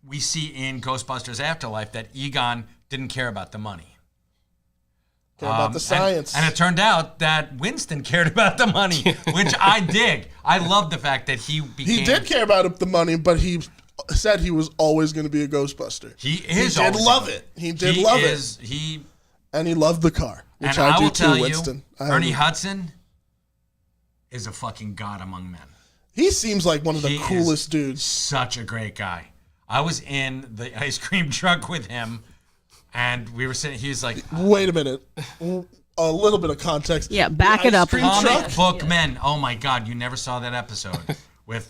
we see in Ghostbusters Afterlife that Egon didn't care about the money. Care about the science. And it turned out that Winston cared about the money, which I dig. I love the fact that he became... He did care about the money, but he said he was always going to be a Ghostbuster. He is. He did always- love it. He did He love is, it. He... And he loved the car, which And I do will too, tell Winston. you, Ernie Hudson is a fucking god among men. He seems like one of the He coolest is dudes. Such a great guy. I was in the ice cream truck with him, and we were sitting. He was like, Wait a minute. A little bit of context. Yeah, back The it up. ice cream "Comic truck? book men." Oh my god, you never saw that episode with.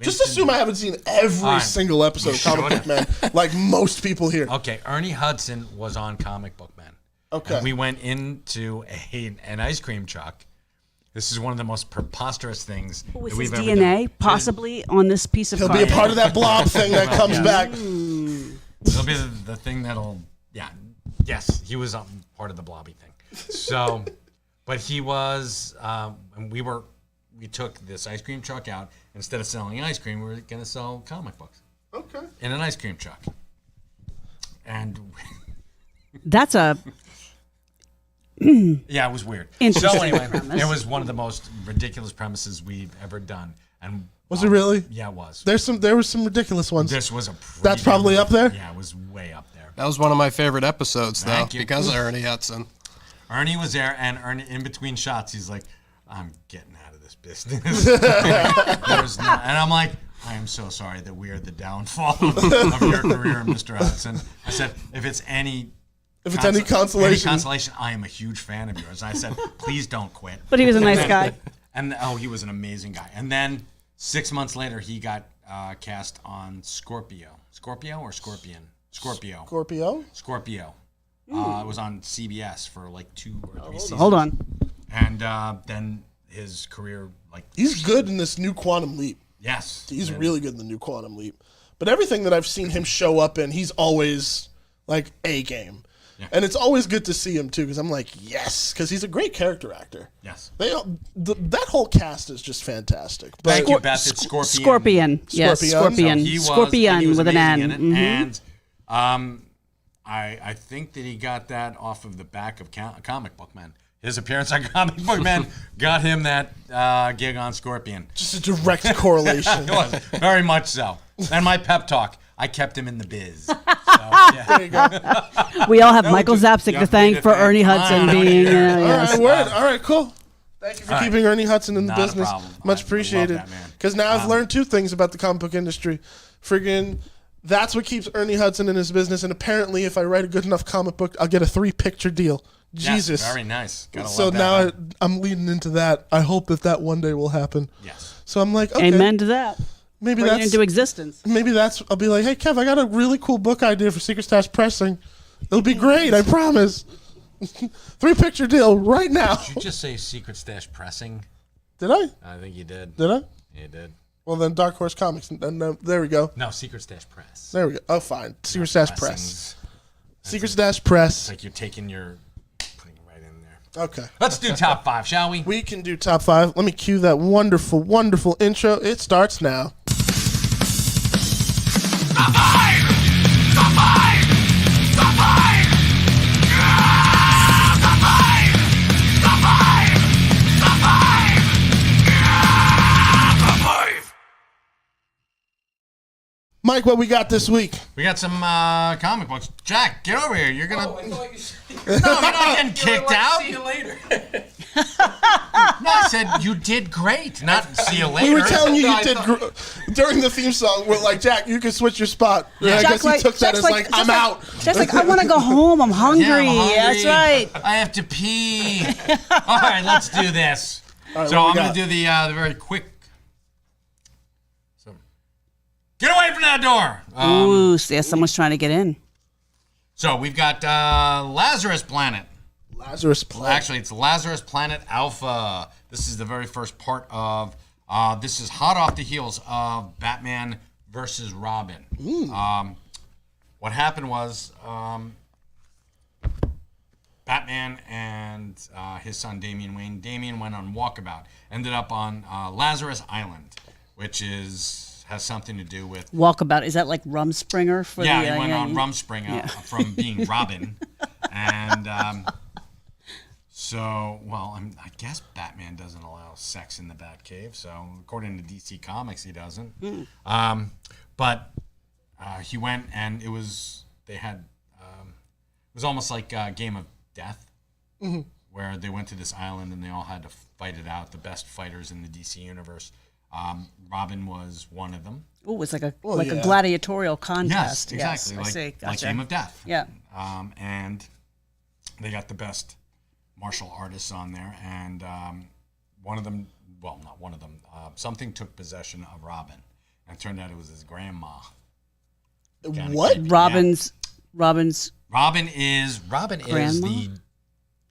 Just Winston. assume I haven't seen every All right. single episode You of Comic Book should've. Man, like most people here. Okay, Ernie Hudson was on Comic Book Men. Okay. And we went into an ice cream truck. This is one of the most preposterous things Was that his we've ever DNA done. possibly on this piece of He'll cardboard? be a part of that blob thing that comes back. It'll be the thing that'll, yeah. Yes, he was part of the blobby thing. So, but he was, and we took this ice cream truck out. Instead of selling ice cream, we were going to sell comic books Okay. in an ice cream truck. And That's a yeah, it was weird. So Interesting anyway, premise. it was one of the most ridiculous premises we've ever done. And Was it really? yeah, it was. There were some ridiculous ones. This was a That's probably up there? Yeah, it was way up there. That was one of my favorite episodes, though, Thank you. because of Ernie Hudson. Ernie was there, and Ernie, in between shots, he's like, I'm getting out of this business. There's no, and I'm like, I am so sorry that we are the downfall of your career, Mr. Hudson. I said, if it's any consolation. I am a huge fan of yours. I said, please don't quit. but he was a nice guy. And he was an amazing guy. And then 6 months later, he got cast on Scorpio. Scorpio or Scorpion? Scorpio. Scorpio? Scorpio. It was on CBS for like 2 or 3 seasons. Hold on. And then his career, like, He's good in this new Quantum Leap. yes. He's really good in the new Quantum Leap. But everything that I've seen him show up in, he's always like A game. Yeah. And it's always good to see him too, because I'm like, yes, because he's a great character actor. Yes. That whole cast is just fantastic. But Thank you, Beth. It's Scorpion. Scorpion. Yes, Scorpion. Scorpion. He was, Scorpion and he was with an amazing N. in it. And I think that he got that off of the back of Comic Book Man. His appearance on Comic Book Man got him that gig on Scorpion. just a direct correlation. It was very much so. And my pep talk, I kept him in the biz. So, yeah. There you go. We all have Michael Zapsik yeah, to thank we for did Ernie thank- Hudson Ah, being. yeah. All Yes. right, word. All right, cool. Thank you for All right. keeping Ernie Hudson in the Not a business. problem. Much I love appreciated. that, man. Because now I've learned 2 things about the comic book industry. Friggin', that's what keeps Ernie Hudson in his business. And apparently, if I write a good enough comic book, I'll get a 3-picture deal. Jesus. Yes, very nice. Gotta So love that, now man. I'm leading into that. I hope that one day will happen. Yes. So I'm like, okay, Amen to that. maybe Bring it that's into existence. I'll be like, hey Kev, I got a really cool book idea for Secret Stash Pressing. It'll be great, I promise. 3-picture deal right now. Did you just say Secret Stash Pressing? Did I? I think you did. Did I? You did. Well then, Dark Horse Comics. And there we go. No, Secret Stash Press. There we go. Oh, fine. Secret Stash Press. Pressings. Secret Stash Press. It's like you're taking putting it right in there. Okay. Let's do top 5, shall we? We can do top 5. Let me cue that wonderful, wonderful intro. It starts now. Mike, what we got this week? We got some comic books. Jack, get over here. You're gonna. Oh, I thought you said No, you're not getting kicked out. See you later. No, I said you did great. Not see you later. We were telling you No, you I did during the theme song. We're like, Jack, you can switch your spot. Yeah. I Jack guess he took that Jack's as like, I'm out. Jack's like, I want to go home. I'm hungry. Yeah, I'm hungry. That's right. I have to pee. All right, let's do this. right, So what we I'm going got? to do the very quick. So, get away from that door. Ooh, yeah, someone's trying to get in. So we've got Lazarus Planet. Lazarus Planet. Actually, it's Lazarus Planet Alpha. This is the very first part of. This is hot off the heels of Batman versus Robin. What happened was Batman and his son Damian Wayne. Damian went on walkabout. Ended up on Lazarus Island, which has something to do with. Walkabout. Is that like Rumspringer for Yeah, the? he went on Rumspringa from being Robin, and so I guess Batman doesn't allow sex in the Batcave. So according to DC Comics, he doesn't. But he went, and it was almost like a game of death, where they went to this island and they all had to fight it out. The best fighters in the DC universe. Robin was one of them. Oh, it's like a yeah. gladiatorial contest. Yes, exactly. I see. Like Gotcha. Game of Death. Yeah. And they got the best martial artists on there, and one of them, well, not one of them, something took possession of Robin, and it turned out it was his grandma. What? Robin is Grandma?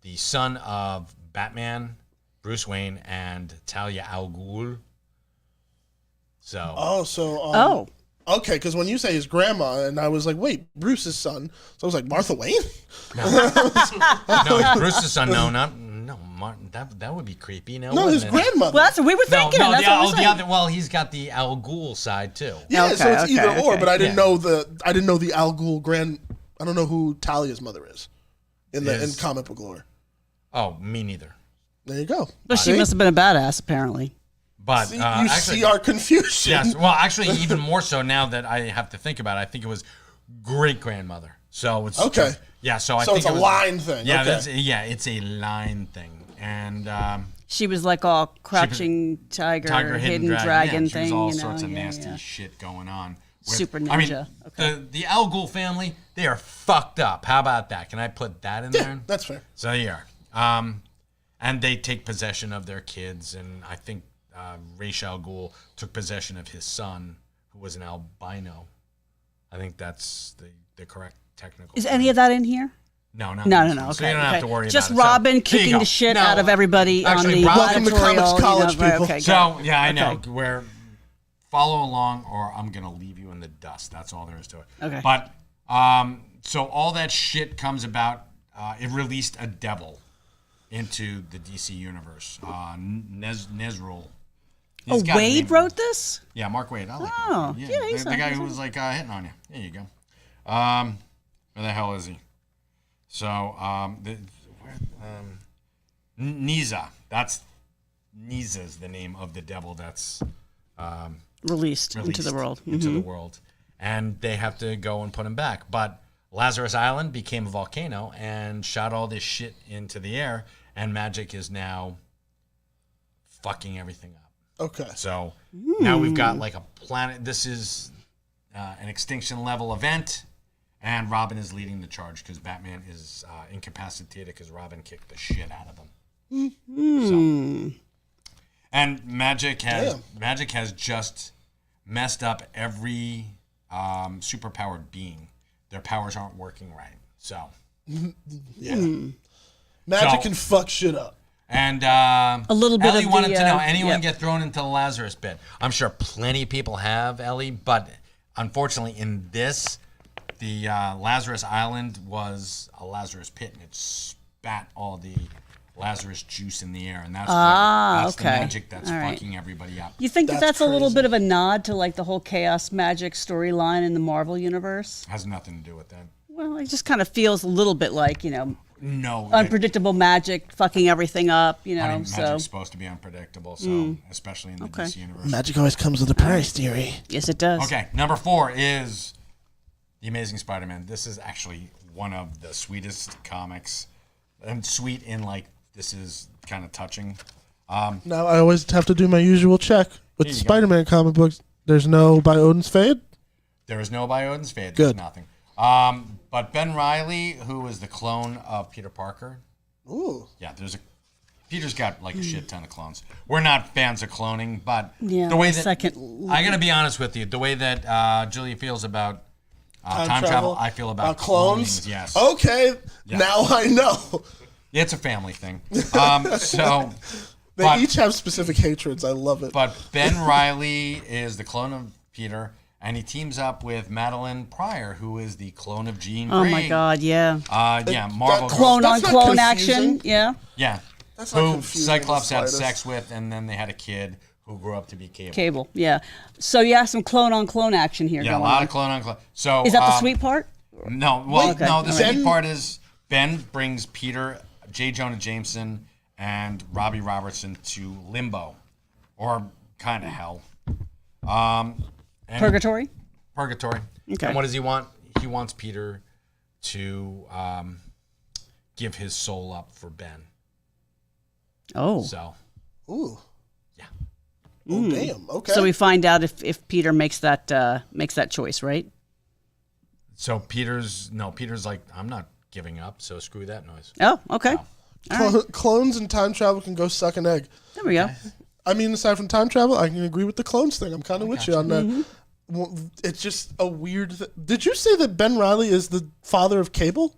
the son of Batman, Bruce Wayne, and Talia al Ghul. So Okay, because when you say his grandma, and I was like, wait, Bruce's son. So I was like, Martha Wayne? no, it's Bruce's son. No, Martin. That would be creepy. No, No, his wouldn't it? grandmother. Well, that's what we were thinking. That's what we're saying. other. Well, he's got the Al Ghul side too. Yeah, so it's Okay, either or, okay. but I didn't Yeah. know the Al Ghul I don't know who Talia's mother is in comic book lore. Oh, me neither. There you go. But she must have been a badass, apparently. But See, you actually, see our confusion. yes. Well, actually, even more so now that I have to think about it. I think it was great grandmother. So it's Okay. Yeah. So I So think it's a it was, line thing. Yeah. Okay. It's a line thing, and She was like all crouching tiger, hidden dragon yeah, thing. She was all you know? sorts of yeah, nasty yeah. shit going on. With, Super I mean, ninja. Okay. the Al Ghul family, they are fucked up. How about that? Can I put that in Yeah, there? that's fair. So they are. And they take possession of their kids, and I think Ra's al Ghul took possession of his son, who was an albino. I think that's the correct technical. Is term. any of that in here? No. No. So Okay. you don't okay. have to worry Just about it. Robin So, there you kicking go. the shit No, out of everybody actually, on the Robin- Welcome to gladiatorial. Comics College, right, people. okay, So got it. yeah, I know. Okay. Where follow along, or I'm gonna leave you in the dust. That's all there is to it. Okay. But so all that shit comes about. It released a devil into the DC universe. Nezrul. Oh, He's got a Wade name. wrote this? Yeah, Mark Wade. I like Oh, Mark Wade. yeah, he's the a- guy he's who a- was like hitting on you. There you go. Where the hell is he? So Niza. That's Niza's the name of the devil that's Released into the world. into the world, and they have to go and put him back. But Lazarus Island became a volcano and shot all this shit into the air, and magic is now fucking everything up. Okay. So now we've got like a planet. This is an extinction level event, and Robin is leading the charge because Batman is incapacitated because Robin kicked the shit out of him. So, and magic has just messed up every superpowered being. Their powers aren't working right. So Magic So- can fuck shit up. and A little bit Ellie of wanted the, to know anyone yep. get thrown into the Lazarus pit. I'm sure plenty of people have, Ellie, but unfortunately in this, the Lazarus Island was a Lazarus pit, and it spat all the Lazarus juice in the air, and that's that's the okay. magic that's All right. fucking everybody up. You think That's that's a little crazy. bit of a nod to like the whole chaos magic storyline in the Marvel universe? Has nothing to do with that. Well, it just kind of feels a little bit like, you know, No, unpredictable magic fucking everything up, you know. Magic's So supposed to be unpredictable, so especially in the DC universe. Magic always comes with a price, dearie. yes, it does. Okay, number 4 is The Amazing Spider-Man. This is actually one of the sweetest comics, and sweet in like this is kind of touching. Now I always have to do my usual check with Here you go. Spider-Man comic books. There's no by Odin's Fade. There is no by Odin's Fade. Good. There's nothing. But Ben Reilly, who was the clone of Peter Parker. Ooh. Yeah, Peter's got like a shit ton of clones. We're not fans of cloning, but Yeah, the way the that second- I gotta be honest with you, the way that Julia feels about time travel, I feel about clones. cloning, yes, Okay, Yeah. now I know. it's a family thing. They But- each have specific hatreds. I love it. But Ben Reilly is the clone of Peter, and he teams up with Madeline Pryor, who is the clone of Jean Grey. Oh my God, yeah. Yeah, Marvel. Clone That's on not clone confusing. action, yeah. Yeah. That's not Who confusing Cyclops in the had slightest. sex with, and then they had a kid who grew up to be Cable. Cable, yeah. So you have some clone on clone action here Yeah, a going lot on. of clone on clone. So Is that the sweet part? No, well, Okay, no. The all sweet right. part is Ben brings Peter, J. Jonah Jameson, and Robbie Robertson to limbo, or kind of hell. And Purgatory? Purgatory. Okay. And what does he want? He wants Peter to give his soul up for Ben. Oh. So Ooh. yeah. Oh damn. Okay. So we find out if Peter makes that choice, right? So Peter's like, I'm not giving up. So screw that noise. Oh, okay. Clones and time travel can go suck an egg. There we go. I mean, aside from time travel, I can agree with the clones thing. I'm kind of with you on that. Mm-hmm. Well, it's just a weird. Did you say that Ben Reilly is the father of Cable,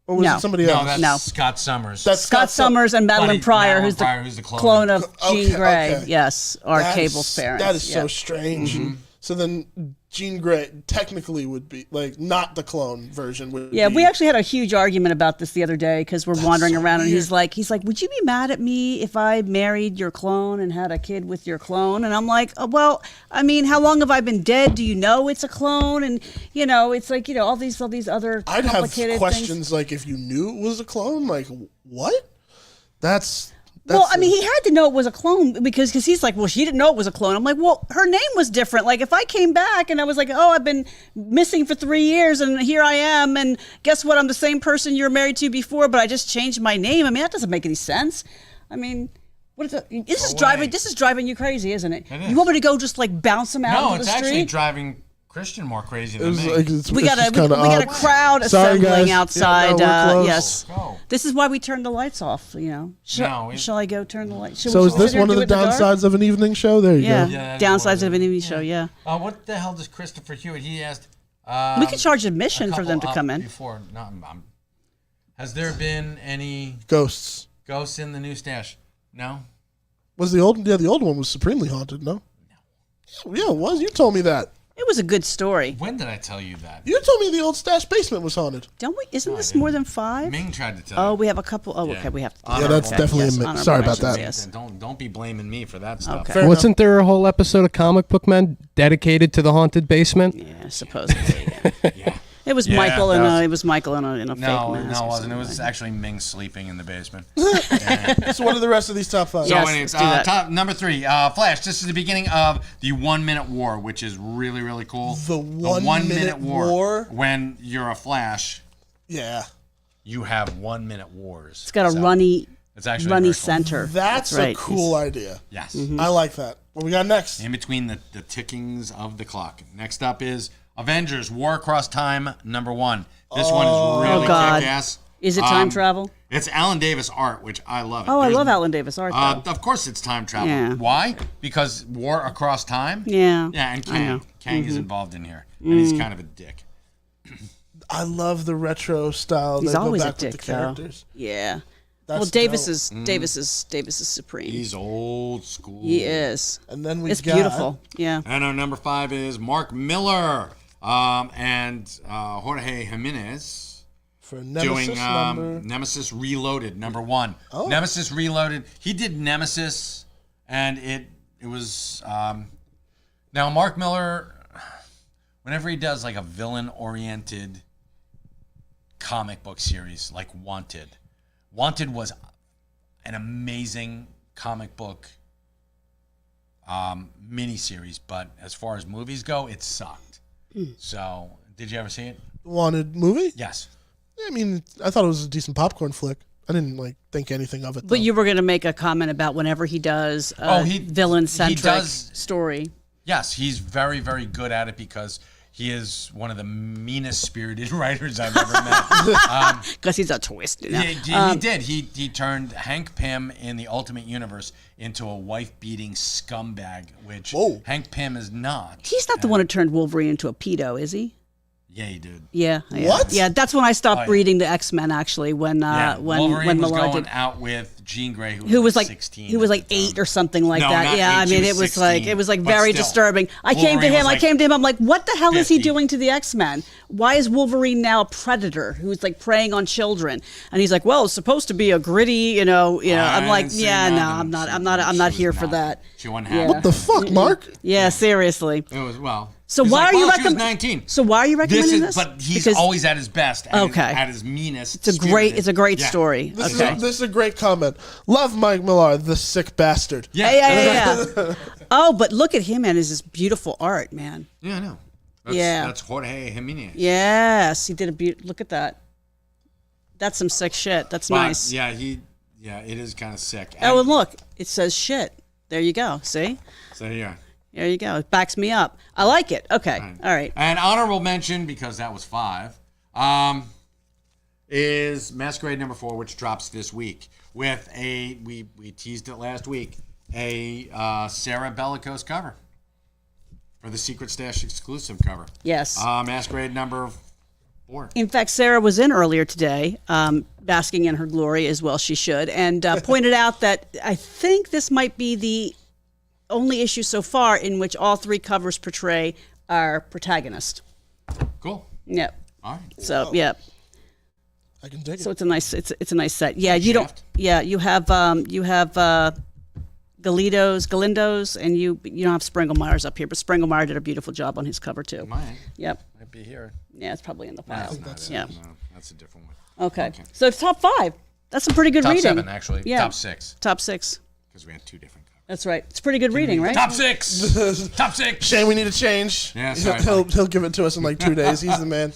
or was No. it somebody No, else? that's No. Scott Summers. That's Scott Summers and Madeline Pryor, who's the clone of Jean Okay, Grey. okay. Yes, are That Cable's is- parents. That is yeah. so strange. Mm-hmm. So then Jean Grey technically would be like not the clone version. Would Yeah, be, we actually had a huge argument about this the other day because we're wandering so around and weird. he's like, would you be mad at me if I married your clone and had a kid with your clone? And I'm like, oh, well, I mean, how long have I been dead? Do you know it's a clone? And it's like, all these other I'd have complicated questions things. like if you knew it was a clone, like what? That's Well, I mean, he had to know it was a clone because he's like, well, she didn't know it was a clone. I'm like, well, her name was different. Like, if I came back and I was like, oh, I've been missing for 3 years and here I am, and guess what? I'm the same person you're married to before, but I just changed my name. I mean, that doesn't make any sense. I mean, what is it? This is driving you crazy, isn't it? It is. You want me to go just like bounce him out No, into it's the actually street? driving Christian more crazy it than was me. like it's, We it's got just a kinda we got a odd. crowd Sorry, assembling guys. outside. Yeah, no, we're close. Yes, Go. this is why we turned the lights off. No, it- Shall I go turn the lights? So is this one of the downsides of an evening show? There you Yeah, go. Yeah, that's downsides what of an evening show. Yeah, What the hell does Christopher Hewitt? He asked. we could charge admission a for them to couple come in. Before, has there been any Ghosts. ghosts in the new stash? No. Was the old? Yeah, the old one was supremely haunted. No. Yeah, it was. You told me that. It was a good story. When did I tell you that? You told me the old stash basement was haunted. Don't we? Isn't this more than 5? Ming tried to tell Oh, you. we have a couple. Oh, Yeah. okay, we have. Yeah, that's okay, definitely yes, a myth. honorable Sorry about mentions, that. Yes. Don't be blaming me for that stuff. Okay. Fair Wasn't there a whole episode of Comic Book Men dedicated to the haunted basement? Yeah, supposedly. Yeah. Yeah. It was Yeah, Michael that and was- it was Michael in a fake No, mask. no, it or wasn't. It was something. actually Ming sleeping in the basement. So what are the rest of these top 5? Yeah. Yes, anyways, let's do that. top number 3, Flash. This is the beginning of the 1 minute war, which is really, really cool. The 1 minute war? When you're a Flash, Yeah. you have 1 minute wars. It's got a runny It's actually runny very cool. center. That's right. a cool idea. Yes. I like that. What we got next? In between the tickings of the clock. Next up is Avengers: War Across Time #1. This one is really God. kick-ass. Is it time travel? It's Alan Davis art, which I love. Oh, I There's- love Alan Davis art though. Of course, it's time travel. Yeah. Why? Because War Across Time. Yeah. Yeah, and I know. Kang is involved in here, and he's kind of a dick. I love the retro style. He's they go always a back with dick the though. characters. Yeah. That's Well, Davis dope. is Davis is supreme. He's old school. He is. And then we It's got beautiful. Yeah. And our number 5 is Mark Miller and Jorge Jimenez. for Nemesis Doing number. Nemesis Reloaded #1. Oh. Nemesis Reloaded. He did Nemesis, and it was now Mark Miller. Whenever he does like a villain-oriented comic book series, like Wanted, Wanted was an amazing comic book miniseries, but as far as movies go, it sucked. So, did you ever see it? Wanted movie? Yes. I mean, I thought it was a decent popcorn flick. I didn't like think anything of it. But though. you were going to make a comment about whenever he does villain-centric story. Yes, he's very, very good at it because he is one of the meanest-spirited writers I've ever met. Because he's a twist. You know? He did. He turned Hank Pym in the Ultimate Universe into a wife-beating scumbag, which Whoa. Hank Pym is not. He's not the one who turned Wolverine into a pedo, is he? Yeah, he did. Yeah. What? Yeah, that's when I stopped reading the X-Men, actually, when Wolverine was Millard going did. out with Jean Grey, Who was like 16. he was at like the time. 8 or something like No, that. not Yeah, 8, I she mean was it was like 16, but very still. disturbing. I came to Wolverine him. was I'm like, what the hell is he 50. doing to the X-Men? Why is Wolverine now a predator who's like preying on children? And he's like, well, it's supposed to be a gritty, I'm I like, didn't say yeah, no, nothing. I'm not She here was for not. that. She wasn't Yeah. happy. What the fuck, Mark? Yeah, seriously. It was well. So It's why like, are you well, she was recommending? 19. So why are you recommending this? But he's Because always at his best. At his meanest. it's a great story. This, Okay. this is a great comment. Love Mike Millard, the sick bastard. Yeah. Yeah. Oh, but look at him, man. Is this beautiful art, man. Yeah, I know. That's Jorge Jimenez. Yes, he did a look at that. That's some sick shit. That's But, nice. Yeah, it is kind of sick. Oh, and look, it says shit. There you go. See? So yeah. There you go. It backs me up. I like it. Okay. All right. And honorable mention, because that was 5, is Masquerade number 4, which drops this week with we teased it last week, a Sarah Bellicose cover for the Secret Stash exclusive cover. Yes. Masquerade number 4. In fact, Sarah was in earlier today, basking in her glory, as well she should, and pointed out that I think this might be the only issue so far in which all 3 covers portray our protagonist. Cool. Yep. All right. So, yep. I can dig So it. it's a nice set. Yeah, you Shaft. don't. Yeah, you have Galindo's, and you don't have Sprengelmeyer's up here, but Sprengelmeyer did a beautiful job on his cover too. Might Yep. be here. Yeah, it's probably in the file. That's Yeah. No, that's a different one. Okay. So it's top 5. That's some pretty good Top reading. 7, actually. Yeah. Top 6, Top 6. because we had 2 different covers. That's right. It's pretty good reading, right? Top 6. Top 6. Shane, we need a change. Yeah, sorry, he'll give it to us in like 2 days. He's the man.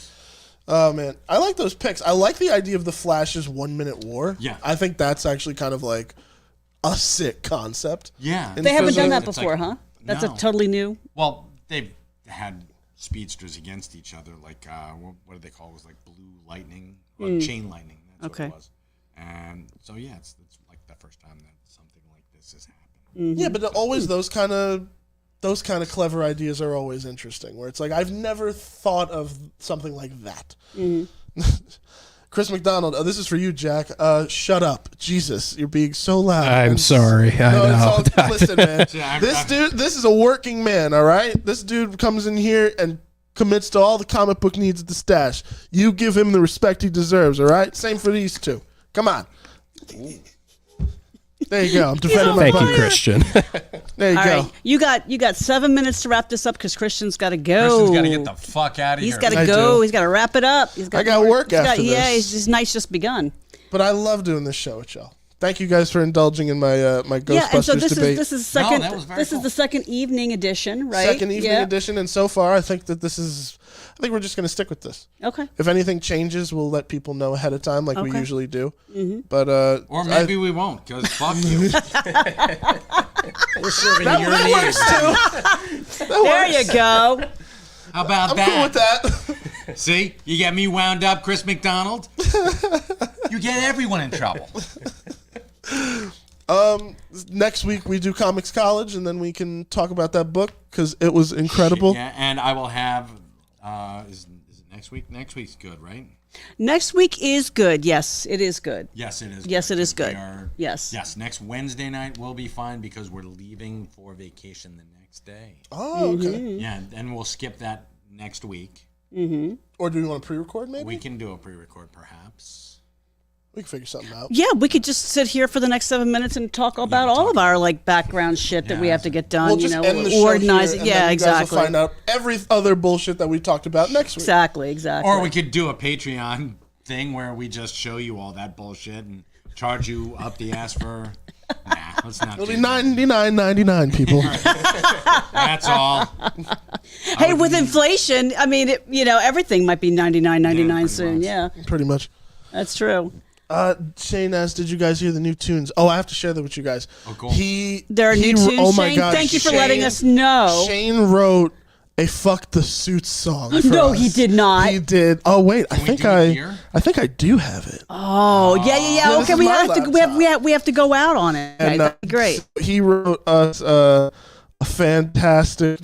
Oh man, I like those picks. I like the idea of the Flash's 1-minute war. Yeah. I think that's actually kind of like a sick concept. Yeah. And They haven't done that It's before, like- huh? That's No. a totally new. Well, they've had speedsters against each other, like what do they call it? It was like blue lightning or chain lightning. That's Okay. what it was. And so yeah, it's like the first time that something like this has happened. Yeah, but always those kind of clever ideas are always interesting. Where it's like I've never thought of something like that. Chris McDonald, this is for you, Jack. Shut up, Jesus! You're being so loud. I'm And- sorry. I No, know. it's all, listen, man. Yeah, This is a working man. All right, this dude comes in here and commits to all the comic book needs at the stash. You give him the respect he deserves. All right. Same for these 2. Come on. There you go. I'm defending my Thank you, buddy. Christian. There you All go. right, you got 7 minutes to wrap this up because Christian's got to go. Christian's got to get the fuck out of He's here. got I to go. do. He's got to wrap it up. I got work after Yeah, this. his night's just begun. But I love doing this show with y'all. Thank you guys for indulging in my my Ghostbusters Yeah, and so this debate. is second. that was very This cool. is the second evening edition, right? Second evening Yeah. edition, and so far I think that I think we're just going to stick with this. Okay. If anything changes, we'll let people know ahead of time, like we Okay. usually do. Mm-hmm. But Or maybe we won't, because fuck you. We're serving your needs. There you go. How about I'm that? cool with that. See, you get me wound up, Chris McDonald. You get everyone in trouble. Next week we do Comics College, and then we can talk about that book because it was incredible. Yeah, and I will have. Is it next week? Next week's good, right? Next week is good. Yes, it is good. Yes, it is. Yes, it is good. We are- Yes. Yes, next Wednesday night will be fine because we're leaving for vacation the next day. Oh, okay. Mm-hmm. Yeah, and we'll skip that next week. Or do we want to pre-record? Maybe We can do a pre-record, perhaps. we can figure something out. Yeah, we could just sit here for the next 7 minutes and talk about all of our like background shit that we Yeah. have to get done. We'll just end the show organize here, it. and Yeah, then you guys exactly. will find out every other bullshit that we talked about next week. Exactly. Or we could do a Patreon thing where we just show you all that bullshit and charge you up the ass for. Nah, let's not. It'll do be that. $99.99, people. That's all. Hey, with inflation, I mean, everything might be $99.99 pretty soon. much. Yeah, Pretty much. that's true. Shane asked, did you guys hear the new tunes? Oh, I have to share that with you guys. Oh, cool. There are new tunes. Oh my Shane, God. thank you for letting us know. Shane wrote a "Fuck the Suits" song. For No, us. he did not. He did. Oh wait, I we think do it here? I think I do have it. Oh, yeah. this Okay, is we my have to. We have to go out on it. Okay, And, that'd be great. He wrote us a fantastic,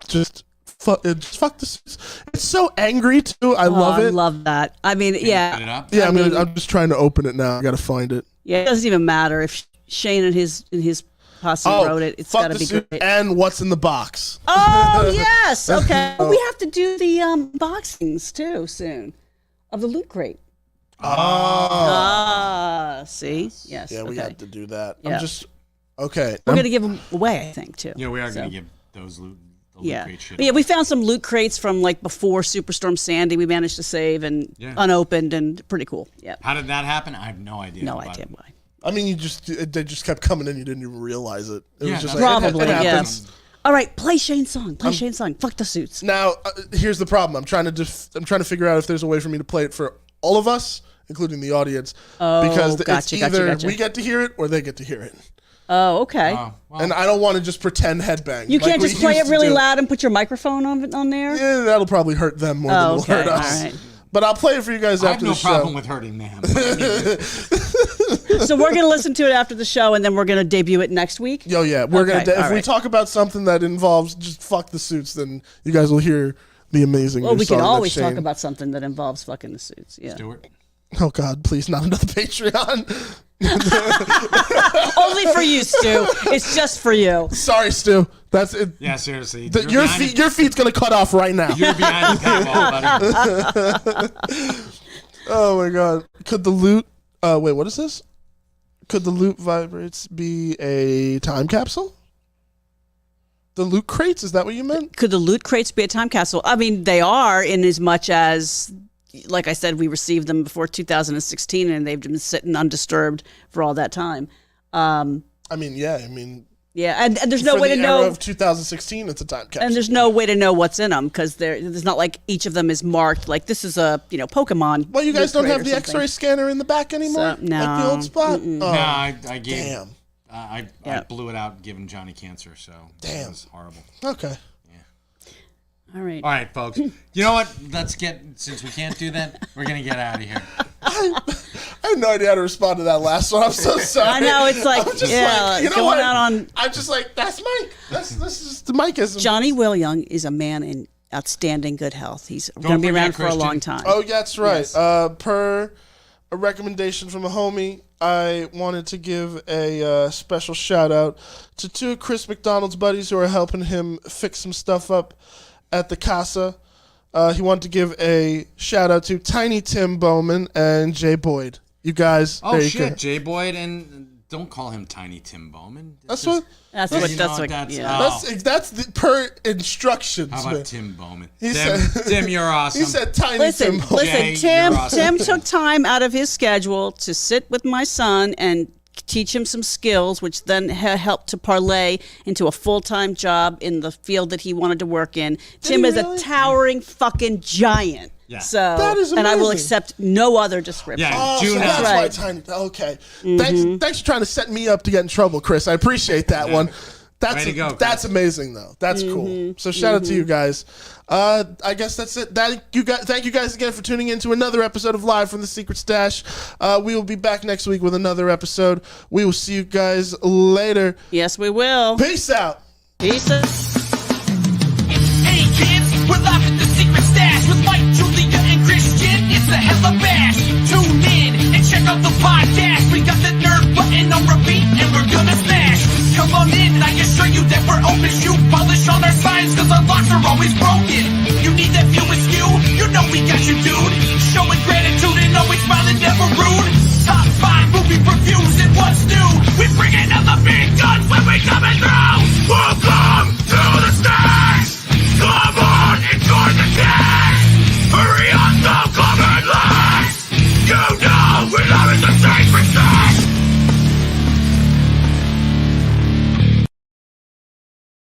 just fuck the Suits. It's so angry too. I love I it. love that. I mean, Put it yeah, up. Yeah, I mean- I'm just trying to open it now. I gotta find it. yeah. It doesn't even matter if Shane and his posse wrote it. It's Fuck got to the be Suits great. and what's in the box. Oh yes. Okay. We have to do the unboxings too soon of the Loot Crate. See, yes. Yeah, we okay. had to do that. Yeah. I'm just okay. We're gonna give them away, I think, too. Yeah, we are So, going to give those the loot Yeah, crate shit. but yeah, we found some loot crates from like before Superstorm Sandy. We managed to save and Yeah. unopened and pretty cool. Yeah, How did that happen? I have no idea. no but- idea why. I mean, they just kept coming in. You didn't even realize it. It Yeah, was just that's- like Probably, it yeah. happens. All right, play Shane's song. Play Shane's song. Fuck the Suits. Now, here's the problem. I'm trying to figure out if there's a way for me to play it for all of us, including the audience, because it's gotcha, either gotcha. we get to hear it or they get to hear it. Oh, okay. Oh, well, And I don't want to just pretend headbang. You like can't we just play it used to really do. loud and put your microphone on there. Yeah, that'll probably hurt them more than Oh, it'll okay. hurt All us. right. But I'll play it for you guys I have after no the show. problem with hurting them. So we're gonna listen to it after the show, and then we're gonna debut it next week. Yo, yeah, we're Okay, gonna. If all we right. talk about something that involves just fuck the Suits, then you guys will hear the amazing. Well, new we song can that always talk Shane- about something that involves fucking the Suits. Yeah. Stuart. Oh God, please, not another Patreon. Only for you, Stu. It's just for you. Sorry, Stu. That's it. Yeah, seriously. Your feet's gonna cut off right now. You're behind the paywall, buddy. Oh my God. Could the loot? Wait, what is this? Could the loot vibrates be a time capsule? The loot crates? Is that what you meant? Could the loot crates be a time capsule? I mean, they are, in as much as, like I said, we received them before 2016, and they've been sitting undisturbed for all that time. I mean, yeah. I mean, Yeah, and there's no for way the to era know. of 2016, it's a time capsule. And there's no way to know what's in them because there's not like each of them is marked like this is a Pokemon. Well, you guys loot don't crate have or the something. X-ray scanner in the back anymore, So, no. like the old spot. Oh, No, I gave. damn. I Yeah. blew it out giving Johnny cancer, so Damn. it was horrible. Okay. All right. All right, folks. You know what? Since we can't do that, we're going to get out of here. I have no idea how to respond to that last one. I'm so sorry. I know, it's like, I'm just yeah, like, you know going what? out on- I'm just like, that's Mike. This is the Mike-ism. Johnny Wilyoung is a man in outstanding good health. He's going to be forget around for a Christian. long time. Oh, yeah, that's right. Yes. Per a recommendation from a homie, I wanted to give a special shout out to two of Chris McDonald's buddies who are helping him fix some stuff up at the Casa. He wanted to give a shout out to Tiny Tim Bowman and Jay Boyd. You guys, Oh, there you shit. go. Jay Boyd, and don't call him Tiny Tim Bowman. That's what. That's You what. know That's what what. that's- Yeah. That's the per instructions. How man. about Tim Bowman? He Tim, said- Tim, you're awesome. He said Tiny Listen, Tim Bowman. Jay, Tim. you're awesome. Tim took time out of his schedule to sit with my son and teach him some skills, which then helped to parlay into a full-time job in the field that he wanted to work in. Tim he is really? a towering fucking giant. Yeah. So, That is and I will amazing. accept no other description. Yeah. Oh, Do so not. that's Right. why Tiny. Okay. Thanks for trying to set me up to get in trouble, Chris. I appreciate that one. That's Way to go, Chris. that's amazing though. That's cool. So shout out to you guys. I guess that's it. Thank you guys again for tuning in to another episode of Live from the Secret Stash. We will be back next week with another episode. We will see you guys later. Yes, we will. Peace out. Peace out. Hey kids, we're live at the Secret Stash with Mike, Julia, and Christian. It's a hella bash. Tune in and check out the podcast. We got the nerd button on repeat and we're gonna smash. Come on in, I assure you that we're open. Shoe polish on our signs cause our locks are always broken. You need that view askew? You know we got you, dude. Showing gratitude and always smiling, never rude. Top 5 movie reviews and what's new. We bring in all the big guns when we coming through. Welcome to the stage.